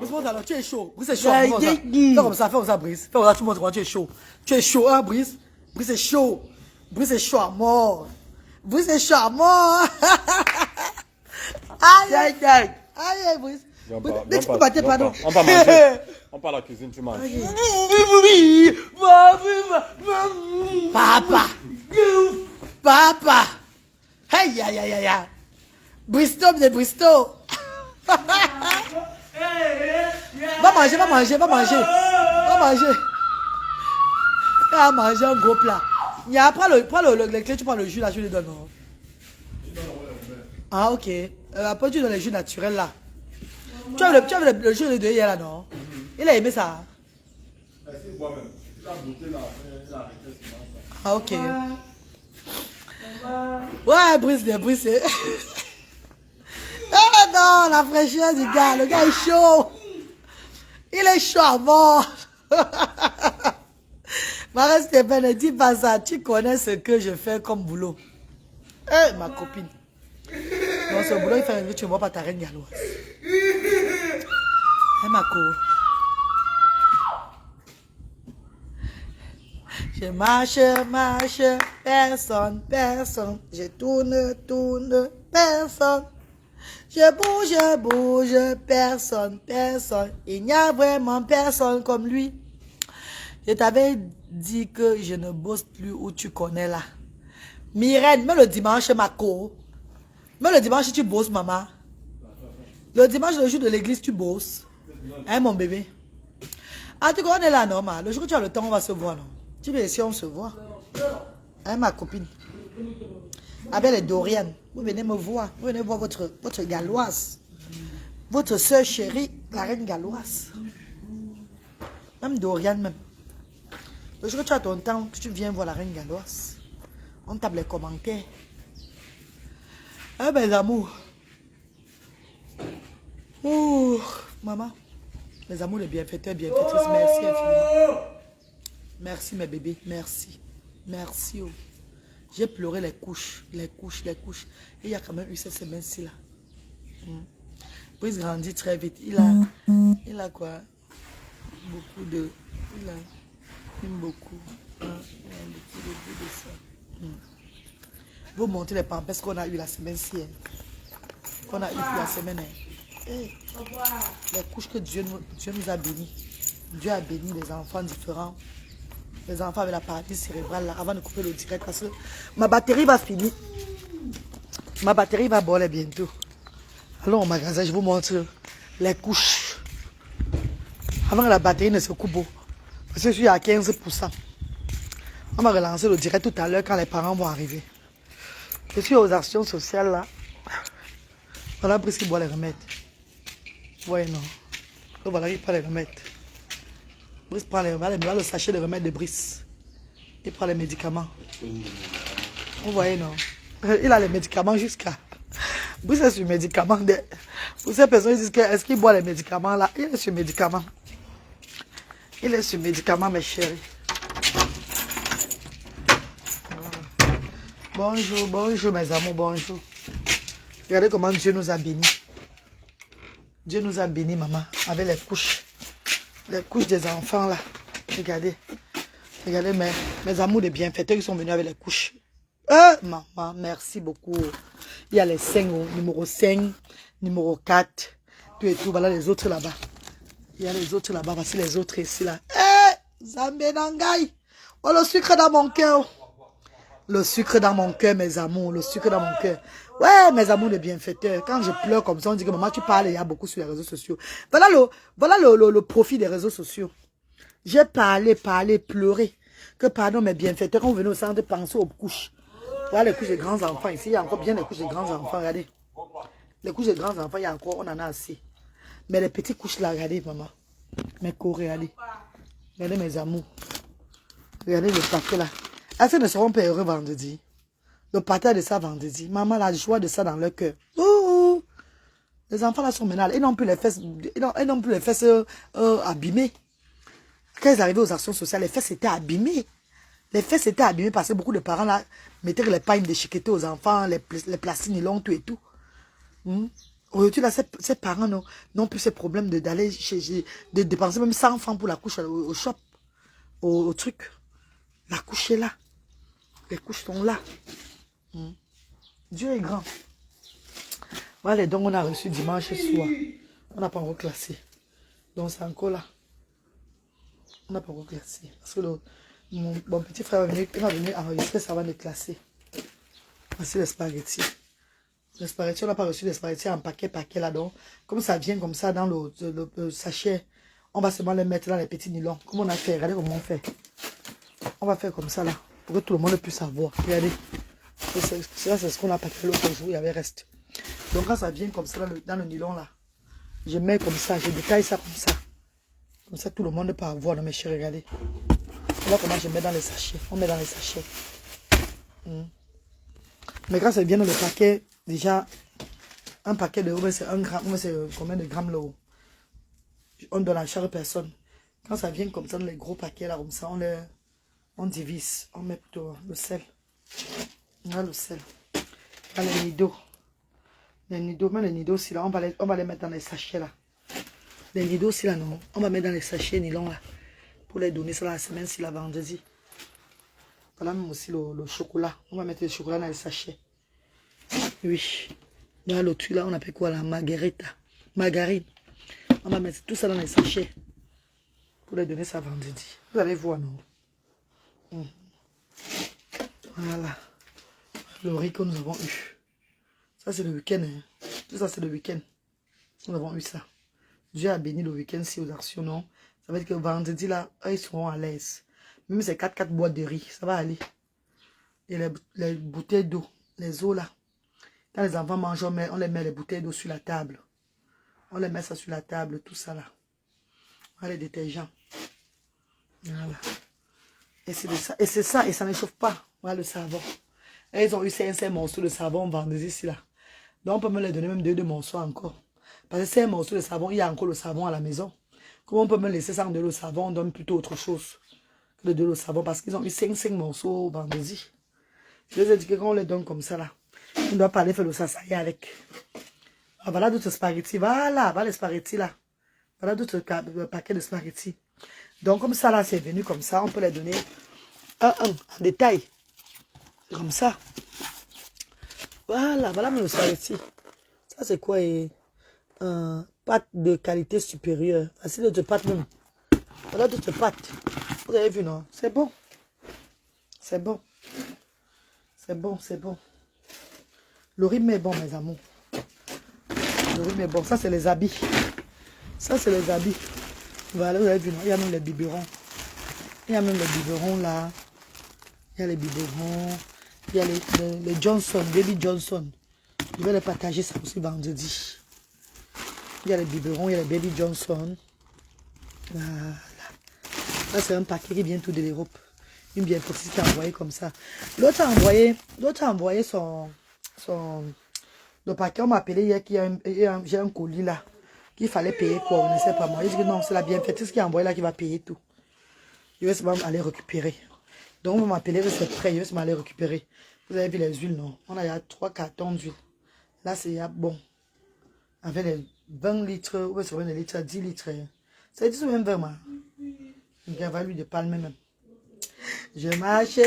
Brice, alors, tu es chaud. Brice est chaud. Fais comme ça, Brice. Fais comme ça, tu montres comment tu es chaud. Tu es chaud, hein, Brice? Brice est chaud. Brice est chaud à mort. Brice est chaud à mort. Aïe, Brice. Pardon. On va manger. On part à la cuisine, tu manges. Papa. Aïe. Bristow de Bristow. Va manger. Va manger un gros plat. Prends les clés, tu prends le jus là, je lui donne. Ah, ok. Après, tu donnes le jus naturel là. Tu as le jus de hier là, non? Il a aimé ça. Ah, ok. Ouais, Brice. Ah non, la fraîcheur du gars. Le gars est chaud. Il est chaud à mort. Marie Stéphane, ne dis pas ça. Tu connais ce que je fais comme boulot. Ma copine. Dans ce boulot, il fait que tu ne vois pas ta reine galloise. Ma co. Je marche, personne. Je tourne, personne. Je bouge, personne. Il n'y a vraiment personne comme lui. Je t'avais dit que je ne bosse plus où tu connais là. Myrène, mais le dimanche, ma co. Mais le dimanche, tu bosses, maman. Le dimanche, le jour de l'église, tu bosses. Hein, mon bébé? Ah, tu connais là, non, ma? Le jour où tu as le temps, on va se voir, non? Tu veux si on se voit? Hein, ma copine? Avec les Dorian. Vous venez me voir. Vous venez voir votre galloise. Votre soeur chérie, la reine galloise. Même Dorian, même. Le jour où tu as ton temps, tu viens voir la reine galloise. On tape les commentaires. Ah, mes amours. Oh, maman. Mes amours, les bienfaiteurs, bienfaitrices, merci infiniment. Merci, mes bébés. Merci. Oh. J'ai pleuré les couches. Et il y a quand même eu cette semaine-ci là. Brice grandit très vite. Il a quoi? Beaucoup de... Il aime beaucoup. Il a beaucoup de ça. Vous montrez les pampers qu'on a eu la semaine-ci. Qu'on a eu la semaine. Hey, les couches que Dieu nous a bénies. Dieu a béni les enfants différents. Les enfants avec la paralysie cérébrale là, avant de couper le direct parce que ma batterie va finir. Ma batterie va brûler bientôt. Allons au magasin, je vous montre les couches. Avant que la batterie ne se coupe. Parce que je suis à 15%. On va relancer le direct tout à l'heure quand les parents vont arriver. Je suis aux actions sociales là. Voilà Brice qui boit les remèdes. Ouais, non. Donc voilà, il prend les remèdes. Brice prend les remèdes. Voilà le sachet de remèdes de Brice. Il prend les médicaments. Vous voyez, non? Il a les médicaments jusqu'à... Brice est sur médicaments. Pour ces personnes qui disent est-ce qu'il boit les médicaments là? Il est sur médicaments. Il est sur médicaments, mes chéris. Bonjour mes amours, bonjour. Regardez comment Dieu nous a bénis. Dieu nous a bénis, maman, avec les couches. Les couches des enfants, là. Regardez. Regardez mes amours de bienfaiteurs qui sont venus avec les couches. Maman, merci beaucoup. Il y a les 5, numéro 5, numéro 4, tout et tout. Voilà les autres là-bas. Il y a les autres là-bas, voici les autres ici, là. Zambé Nangai. Oh, le sucre dans mon cœur. Le sucre dans mon cœur, mes amours. Le sucre dans mon cœur. Ouais, mes amours de bienfaiteurs. Quand je pleure comme ça, on dit que maman, tu parles, il y a beaucoup sur les réseaux sociaux. Voilà le profit des réseaux sociaux. J'ai parlé, pleuré. Que pardon, mes bienfaiteurs, quand vous venez au centre, pensez aux couches. Voilà les couches des grands enfants. Ici, il y a encore bien les couches des grands enfants. Regardez. Les couches des grands enfants, il y a encore, on en a assez. Mais les petites couches là, regardez, maman. Mes corps, regardez. Regardez mes amours. Regardez le paquet là. Est-ce qu'ils ne seront pas heureux vendredi? Le partage de ça vendredi. Maman, la joie de ça dans leur cœur. Oh, les enfants là sont maintenant. Ils n'ont plus les fesses, ils n'ont plus les fesses abîmées. Quand ils arrivaient aux actions sociales, les fesses étaient abîmées. Les fesses étaient abîmées parce que beaucoup de parents là mettaient les pagnes de chiqueté aux enfants, les plastines longues, tout et tout. Aujourd'hui là, ces parents n'ont plus ces problèmes d'aller de dépenser même 100 francs pour la couche au shop, au truc. La couche est là. Les couches sont là. Dieu est grand. Voilà les dons qu'on a reçus dimanche soir. On n'a pas encore classé. Donc c'est encore là. On n'a pas encore classé. Parce que mon petit frère va venir enregistrer ça avant de classer. Voici les spaghettis. Les spaghettis, on n'a pas reçu les spaghettis en paquet là. Donc, comme ça vient comme ça dans le sachet, on va seulement les mettre dans les petits nylons. Comme on a fait. Regardez comment on fait. On va faire comme ça là. Pour que tout le monde puisse savoir. Regardez. Ça, c'est ce qu'on a paqué l'autre jour. Il y avait reste. Donc, quand ça vient comme ça dans le nylon là, je mets comme ça. Je détaille ça comme ça. Comme ça, tout le monde peut avoir. Non, mais chérie, regardez. Voilà comment je mets dans les sachets. On met dans les sachets. Mais quand ça vient dans le paquet, déjà, un paquet de c'est 1 gramme. C'est combien de grammes là? On donne à chaque personne. Quand ça vient comme ça dans les gros paquets là, comme ça, on divise. On met plutôt le sel. On a le sel. On a les nidos. Les nidos, même les nidos aussi là, on va les mettre dans les sachets là. Les nidos aussi là, non. On va mettre dans les sachets nylon là. Pour les donner ça la semaine, si la vendredi. Voilà même aussi le chocolat. On va mettre le chocolat dans les sachets. Oui. Dans le truc là, on appelle quoi la margarita. Margarine. On va mettre tout ça dans les sachets. Pour les donner ça vendredi. Vous allez voir, non? Voilà. Le riz que nous avons eu. Ça c'est le week-end. Hein. Tout ça c'est le week-end. Nous avons eu ça. Dieu a béni le week-end si aux actions, non? Ça veut dire que vendredi là, ils seront à l'aise. Même ces 4 boîtes de riz, ça va aller. Et les bouteilles d'eau, les eaux là. Quand les enfants mangent, on les met les bouteilles d'eau sur la table. On les met ça sur la table, tout ça là. Voilà les détergents. Voilà. Et c'est ça, et ça ne chauffe pas. Voilà le savon. Et ils ont eu 5 morceaux de savon vendredi ici là. Donc on peut me les donner même 2 morceaux encore. Parce que 5 morceaux de savon, il y a encore le savon à la maison. Comment on peut me laisser sans de l'eau savon, on donne plutôt autre chose que de l'eau savon. Parce qu'ils ont eu 5 morceaux vendredi. Je les ai dit que quand on les donne comme ça là, on ne doit pas aller faire le sasaï avec. Ah, voilà d'autres spaghettis. Voilà les spaghettis là. Voilà d'autres paquets de spaghettis. Donc comme ça là, c'est venu comme ça. On peut les donner en détail. Comme ça. Voilà même le spaghetti. Ça c'est quoi? Pâte de qualité supérieure. C'est d'autres pâtes même. Voilà d'autres pâtes. Vous avez vu, non? C'est bon. C'est bon. C'est bon, c'est bon. Le rythme est bon, mes amours. Le rythme est bon. Ça, c'est les habits. Ça, c'est les habits. Voilà, vous avez vu, non? Il y a même les biberons. Il y a même les biberons là. Il y a les biberons. Il y a les Johnson, Baby Johnson. Je vais les partager ça aussi vendredi. Il y a les biberons, il y a les Baby Johnson. Voilà. Là, c'est un paquet qui vient tout de l'Europe. Une bien petite qui a envoyé comme ça. L'autre a envoyé le paquet. On m'a appelé hier qu'il j'ai un colis là. Qu'il fallait payer quoi, on ne sait pas moi. Il dit que non, c'est la bienfaitrice qui a envoyé là qui va payer tout. Je vais seulement aller récupérer. Donc on m'a appelé que c'est prêt, je vais seulement aller récupérer. Vous avez vu les huiles, non? On a 3 cartons d'huile. Là, c'est bon. Avec les 20 litres, ou c'est 20 litres, 10 litres. Ça dit même vraiment. Une gave l'huile de palme même. Je marche,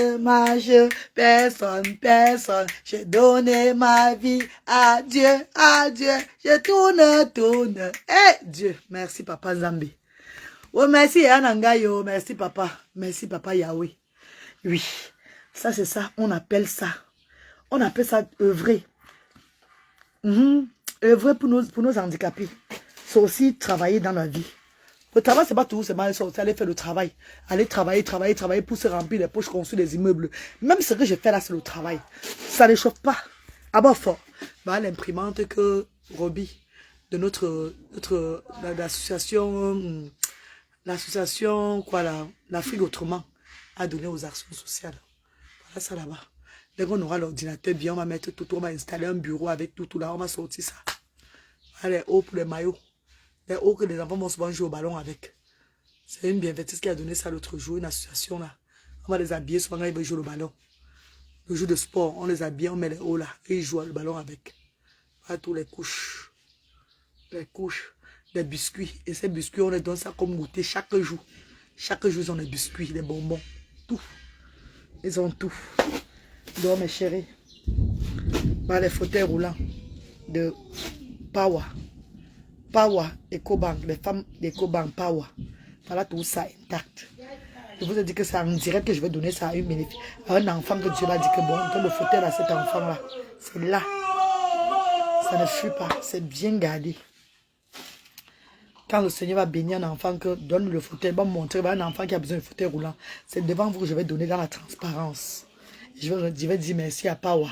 personne. J'ai donné ma vie à Dieu. Je tourne. Eh, Dieu, merci papa Zambé. Oh, merci Anangayo, merci papa Yahweh. Oui, ça c'est ça, on appelle ça œuvrer. Œuvrer pour nos handicapés. C'est aussi travailler dans la vie. Le travail, c'est pas tout, c'est mal sortir, aller faire le travail. Aller travailler pour se remplir les poches, construire des immeubles. Même ce que je fais là, c'est le travail. Ça ne chauffe pas. À bas fort. Bah, l'imprimante que Roby, de l'association, quoi là, l'Afrique autrement, à donner aux actions sociales. Voilà ça là-bas. Dès qu'on aura l'ordinateur bien, on va mettre tout, on va installer un bureau avec tout là, on va sortir ça. Voilà, les hauts pour les maillots. Les hauts que les enfants vont souvent jouer au ballon avec. C'est une bienfaitiste qui a donné ça l'autre jour, une association là. On va les habiller souvent quand ils veulent jouer au ballon. Le jour de sport, on les habille, on met les hauts là, et ils jouent le ballon avec. Voilà tous les couches. Les couches, les biscuits. Et ces biscuits, on les donne ça comme goûter chaque jour. Chaque jour, ils ont des biscuits, des bonbons. Tout. Ils ont tout. Donc, mes chéris, bah, les fauteuils roulants de Power. Power, EcoBank, les femmes d'EcoBank Power. Voilà tout ça intact. Je vous ai dit que c'est en direct que je vais donner ça à un enfant que Dieu m'a dit que bon, le fauteuil à cet enfant-là, c'est là. Ça ne fuit pas, c'est bien gardé. Quand le Seigneur va bénir un enfant, que donne le fauteuil, va me montrer un enfant qui a besoin de fauteuil roulant. C'est devant vous que je vais donner dans la transparence. Je vais dire merci à Power,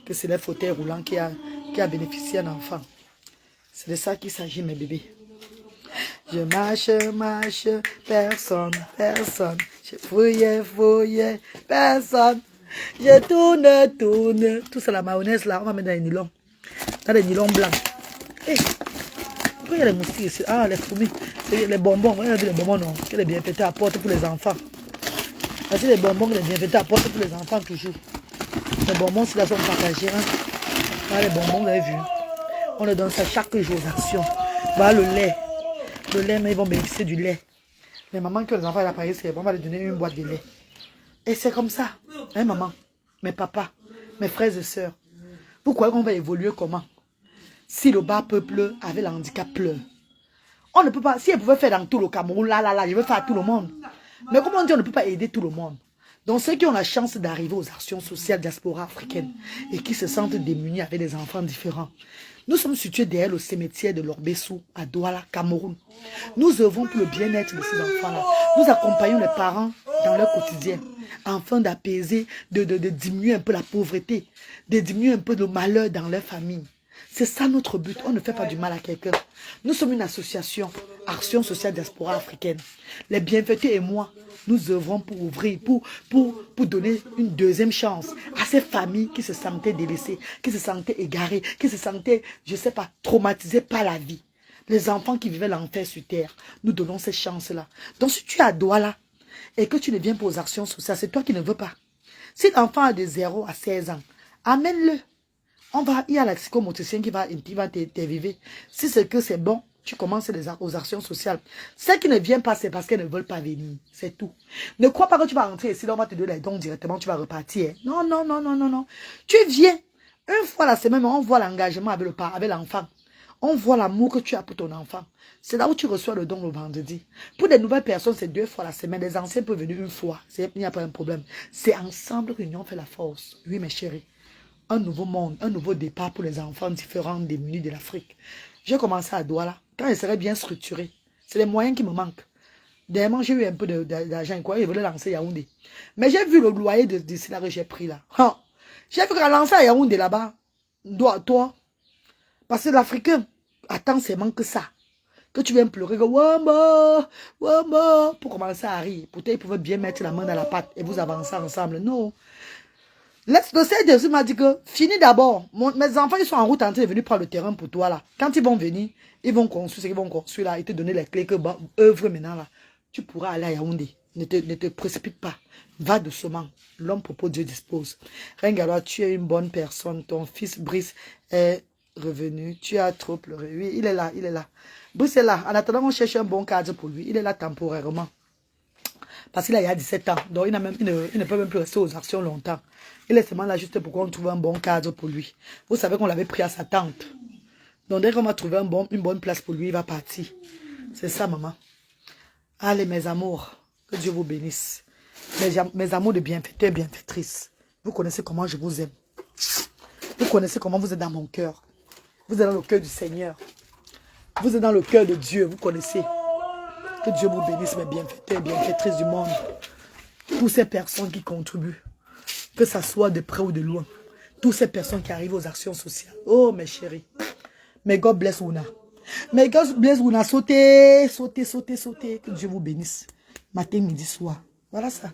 que c'est le fauteuil roulant qui a bénéficié à un enfant. C'est de ça qu'il s'agit, mes bébés. Je marche, personne. Je fouille, personne. Je tourne. Tout ça, la mayonnaise là, on va mettre dans les nylons. Dans les nylons blancs. Hey, pourquoi il y a les moustiques ici? Ah, les fourmis. Les bonbons. Vous avez vu les bonbons, non? Que les bienfaiteurs apportent pour les enfants. Voici les bonbons que les bienfaiteurs apportent pour les enfants toujours. Les bonbons, c'est là sont partagés. Hein? Voilà les bonbons, vous avez vu. On leur donne ça chaque jour aux actions. Voilà le lait. Le lait, mais ils vont bénéficier du lait. Les mamans qui ont les enfants à l'appareil, on va leur donner une boîte de lait. Et c'est comme ça. Hein, maman, mes papas, mes frères et sœurs. Pourquoi on va évoluer comment? Si le bas peuple avec le handicap pleure. On ne peut pas, si elle pouvait faire dans tout le Cameroun, là, je veux faire à tout le monde. Mais comment on dit, on ne peut pas aider tout le monde? Donc ceux qui ont la chance d'arriver aux actions sociales diaspora africaine et qui se sentent démunis avec des enfants différents. Nous sommes situés derrière le cimetière de Lorbessou à Douala, Cameroun. Nous œuvrons pour le bien-être de ces enfants-là. Nous accompagnons les parents dans leur quotidien afin d'apaiser, de diminuer un peu la pauvreté, de diminuer un peu le malheur dans leur famille. C'est ça notre but. On ne fait pas du mal à quelqu'un. Nous sommes une association, Action Sociale Diaspora Africaine. Les bienfaiteurs et moi, nous œuvrons pour ouvrir, pour donner une deuxième chance à ces familles qui se sentaient délaissées, qui se sentaient égarées, qui se sentaient, je ne sais pas, traumatisées par la vie. Les enfants qui vivaient l'enfer sur terre, nous donnons ces chances-là. Donc si tu es à Douala et que tu ne viens pas aux actions sociales, c'est toi qui ne veux pas. Si l'enfant a de 0 à 16 ans, amène-le. Il y a la psychomotricienne qui va t'éviver. Si c'est que c'est bon, tu commences aux actions sociales. Celles qui ne viennent pas, c'est parce qu'elles ne veulent pas venir. C'est tout. Ne crois pas que tu vas rentrer ici, là, on va te donner les dons directement, tu vas repartir. Non, non, non, non, non, non. Tu viens. Une fois la semaine, on voit l'engagement avec l'enfant. On voit l'amour que tu as pour ton enfant. C'est là où tu reçois le don le vendredi. Pour des nouvelles personnes, c'est 2 fois la semaine. Les anciens peuvent venir 1 fois. Il n'y a pas un problème. C'est ensemble que l'union fait la force. Oui, mes chéris. Un nouveau monde, un nouveau départ pour les enfants différents démunis de l'Afrique. J'ai commencé à Douala. Quand je serais bien structuré, c'est les moyens qui me manquent. Dernièrement, j'ai eu un peu d'argent. Je voulais lancer Yaoundé. Mais j'ai vu le loyer de cela que j'ai pris là. J'ai vu qu'à lancer à Yaoundé là-bas, toi, parce que l'Africain attend seulement que ça. Que tu viens pleurer, que Wamba, pour commencer à rire. Pourtant, ils pouvaient bien mettre la main dans la pâte et vous avancer ensemble. Non. Le CDC m'a dit que, fini d'abord. Mes enfants, ils sont en route en train de venir prendre le terrain pour toi là. Quand ils vont venir, ils vont construire ce qu'ils vont construire là et te donner les clés que œuvre maintenant là. Tu pourras aller à Yaoundé. Ne te précipite pas. Va doucement. L'homme propose, Dieu dispose. Regarde, tu es une bonne personne. Ton fils Brice est revenu. Tu as trop pleuré. Oui, il est là, il est là. Brice est là. En attendant, on cherche un bon cadre pour lui. Il est là temporairement. Parce qu'il a 17 ans. Donc, il ne peut même plus rester aux actions longtemps. Il est seulement là juste pour qu'on trouve un bon cadre pour lui. Vous savez qu'on l'avait pris à sa tante. Donc, dès qu'on va trouver une bonne place pour lui, il va partir. C'est ça, maman. Allez, mes amours. Que Dieu vous bénisse. Mes amours de bienfaiteurs et bienfaitrices. Vous connaissez comment je vous aime. Vous connaissez comment vous êtes dans mon cœur. Vous êtes dans le cœur du Seigneur. Vous êtes dans le cœur de Dieu. Vous connaissez. Que Dieu vous bénisse, mes bienfaiteurs et bienfaitrices du monde. Toutes ces personnes qui contribuent. Que ça soit de près ou de loin. Toutes ces personnes qui arrivent aux actions sociales. Oh, mes chéris. May God bless Una. May God bless Una. Sautez, sautez, sautez, sautez. Que Dieu vous bénisse. Matin, midi, soir. Voilà ça.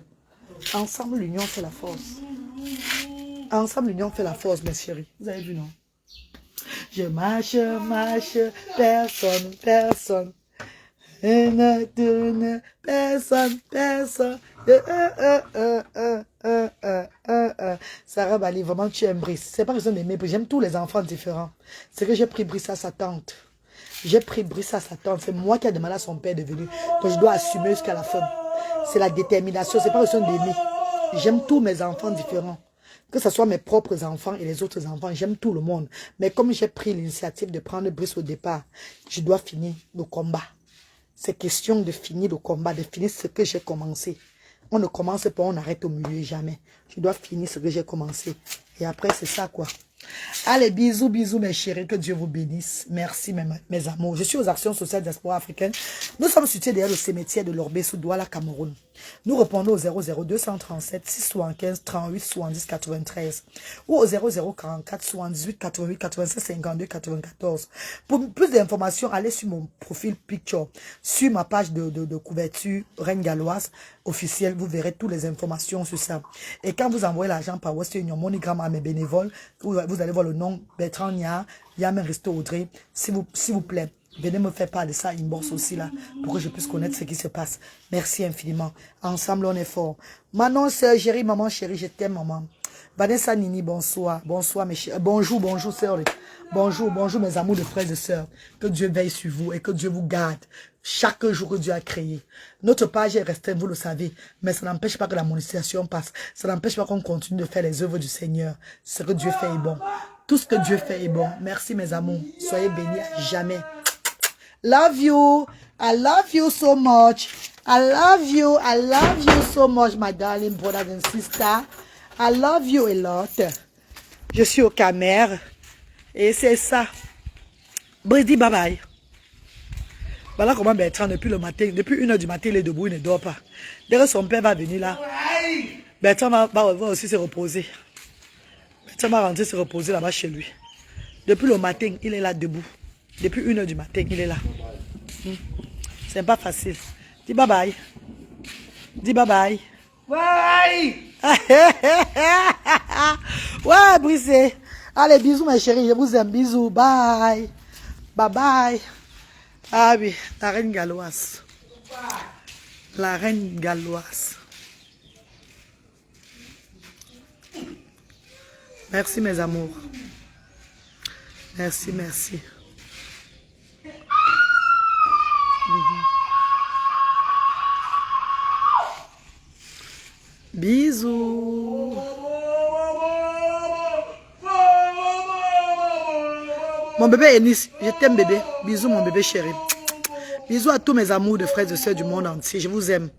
Ensemble, l'union fait la force. Ensemble, l'union fait la force, mes chéris. Vous avez vu, non? Je marche, personne, personne. Ne tourne, personne, personne. Sarah Bali, vraiment, tu aimes Brice. C'est pas raison d'aimer, j'aime tous les enfants différents. C'est que j'ai pris Brice à sa tante. J'ai pris Brice à sa tante. C'est moi qui ai demandé à son père de venir. Donc je dois assumer jusqu'à la fin. C'est la détermination, c'est pas raison d'aimer. J'aime tous mes enfants différents. Que ce soit mes propres enfants et les autres enfants, j'aime tout le monde. Mais comme j'ai pris l'initiative de prendre Brice au départ, je dois finir le combat. C'est question de finir le combat, de finir ce que j'ai commencé. On ne commence pas, on arrête au milieu, jamais. Je dois finir ce que j'ai commencé. Et après, c'est ça, quoi. Allez, bisous, bisous, mes chéris. Que Dieu vous bénisse. Merci, mes amours. Je suis aux actions sociales diaspora africaine. Nous sommes situés derrière le cimetière de l'Orbé, sous Douala, Cameroun. Nous répondons au 00237 675 38 70 93 ou au 0044 78 88 85 52 94. Pour plus d'informations, allez sur mon profil Picture, sur ma page de couverture Reine Galloise officielle. Vous verrez toutes les informations sur ça. Et quand vous envoyez l'argent par Western Union, MoneyGram à mes bénévoles, vous allez voir le nom Bertrand Nia, Yamen Resto Audrey, s'il vous plaît. Venez me faire part de ça, inbox aussi là, pour que je puisse connaître ce qui se passe. Merci infiniment. Ensemble, on est fort. Manon, sœur, chérie, maman, chérie, je t'aime, maman. Vanessa Nini, bonsoir. Bonsoir, mes chéris. Bonjour, bonjour, sœur. Bonjour, bonjour, mes amours de frères et sœurs. Que Dieu veille sur vous et que Dieu vous garde chaque jour que Dieu a créé. Notre page est restreinte, vous le savez, mais ça n'empêche pas que la monétisation passe. Ça n'empêche pas qu'on continue de faire les œuvres du Seigneur. Ce que Dieu fait est bon. Tout ce que Dieu fait est bon. Merci, mes amours. Soyez bénis à jamais. Love you. I love you so much. I love you. I love you so much, my darling brothers and sisters. I love you a lot. Je suis au Camer. Et c'est ça. Brice dit bye bye. Voilà comment Bertrand, depuis le matin, depuis 1h du matin, il est debout, il ne dort pas. Dès que son père va venir là, Bertrand va aussi se reposer. Bertrand va rentrer se reposer là-bas chez lui. Depuis le matin, il est là debout. Depuis 1h du matin, il est là. C'est pas facile. Dis bye bye. Dis bye bye. Bye. Ouais, Brice. Allez, bisous, mes chéris. Je vous aime. Bisous. Bye. Bye bye. Ah oui, la reine galloise. La reine galloise. Merci, mes amours. Merci, merci. Bisous. Mon bébé Enis, je t'aime bébé. Bisous mon bébé chéri. Bisous à tous mes amours de frères et sœurs du monde entier. Je vous aime.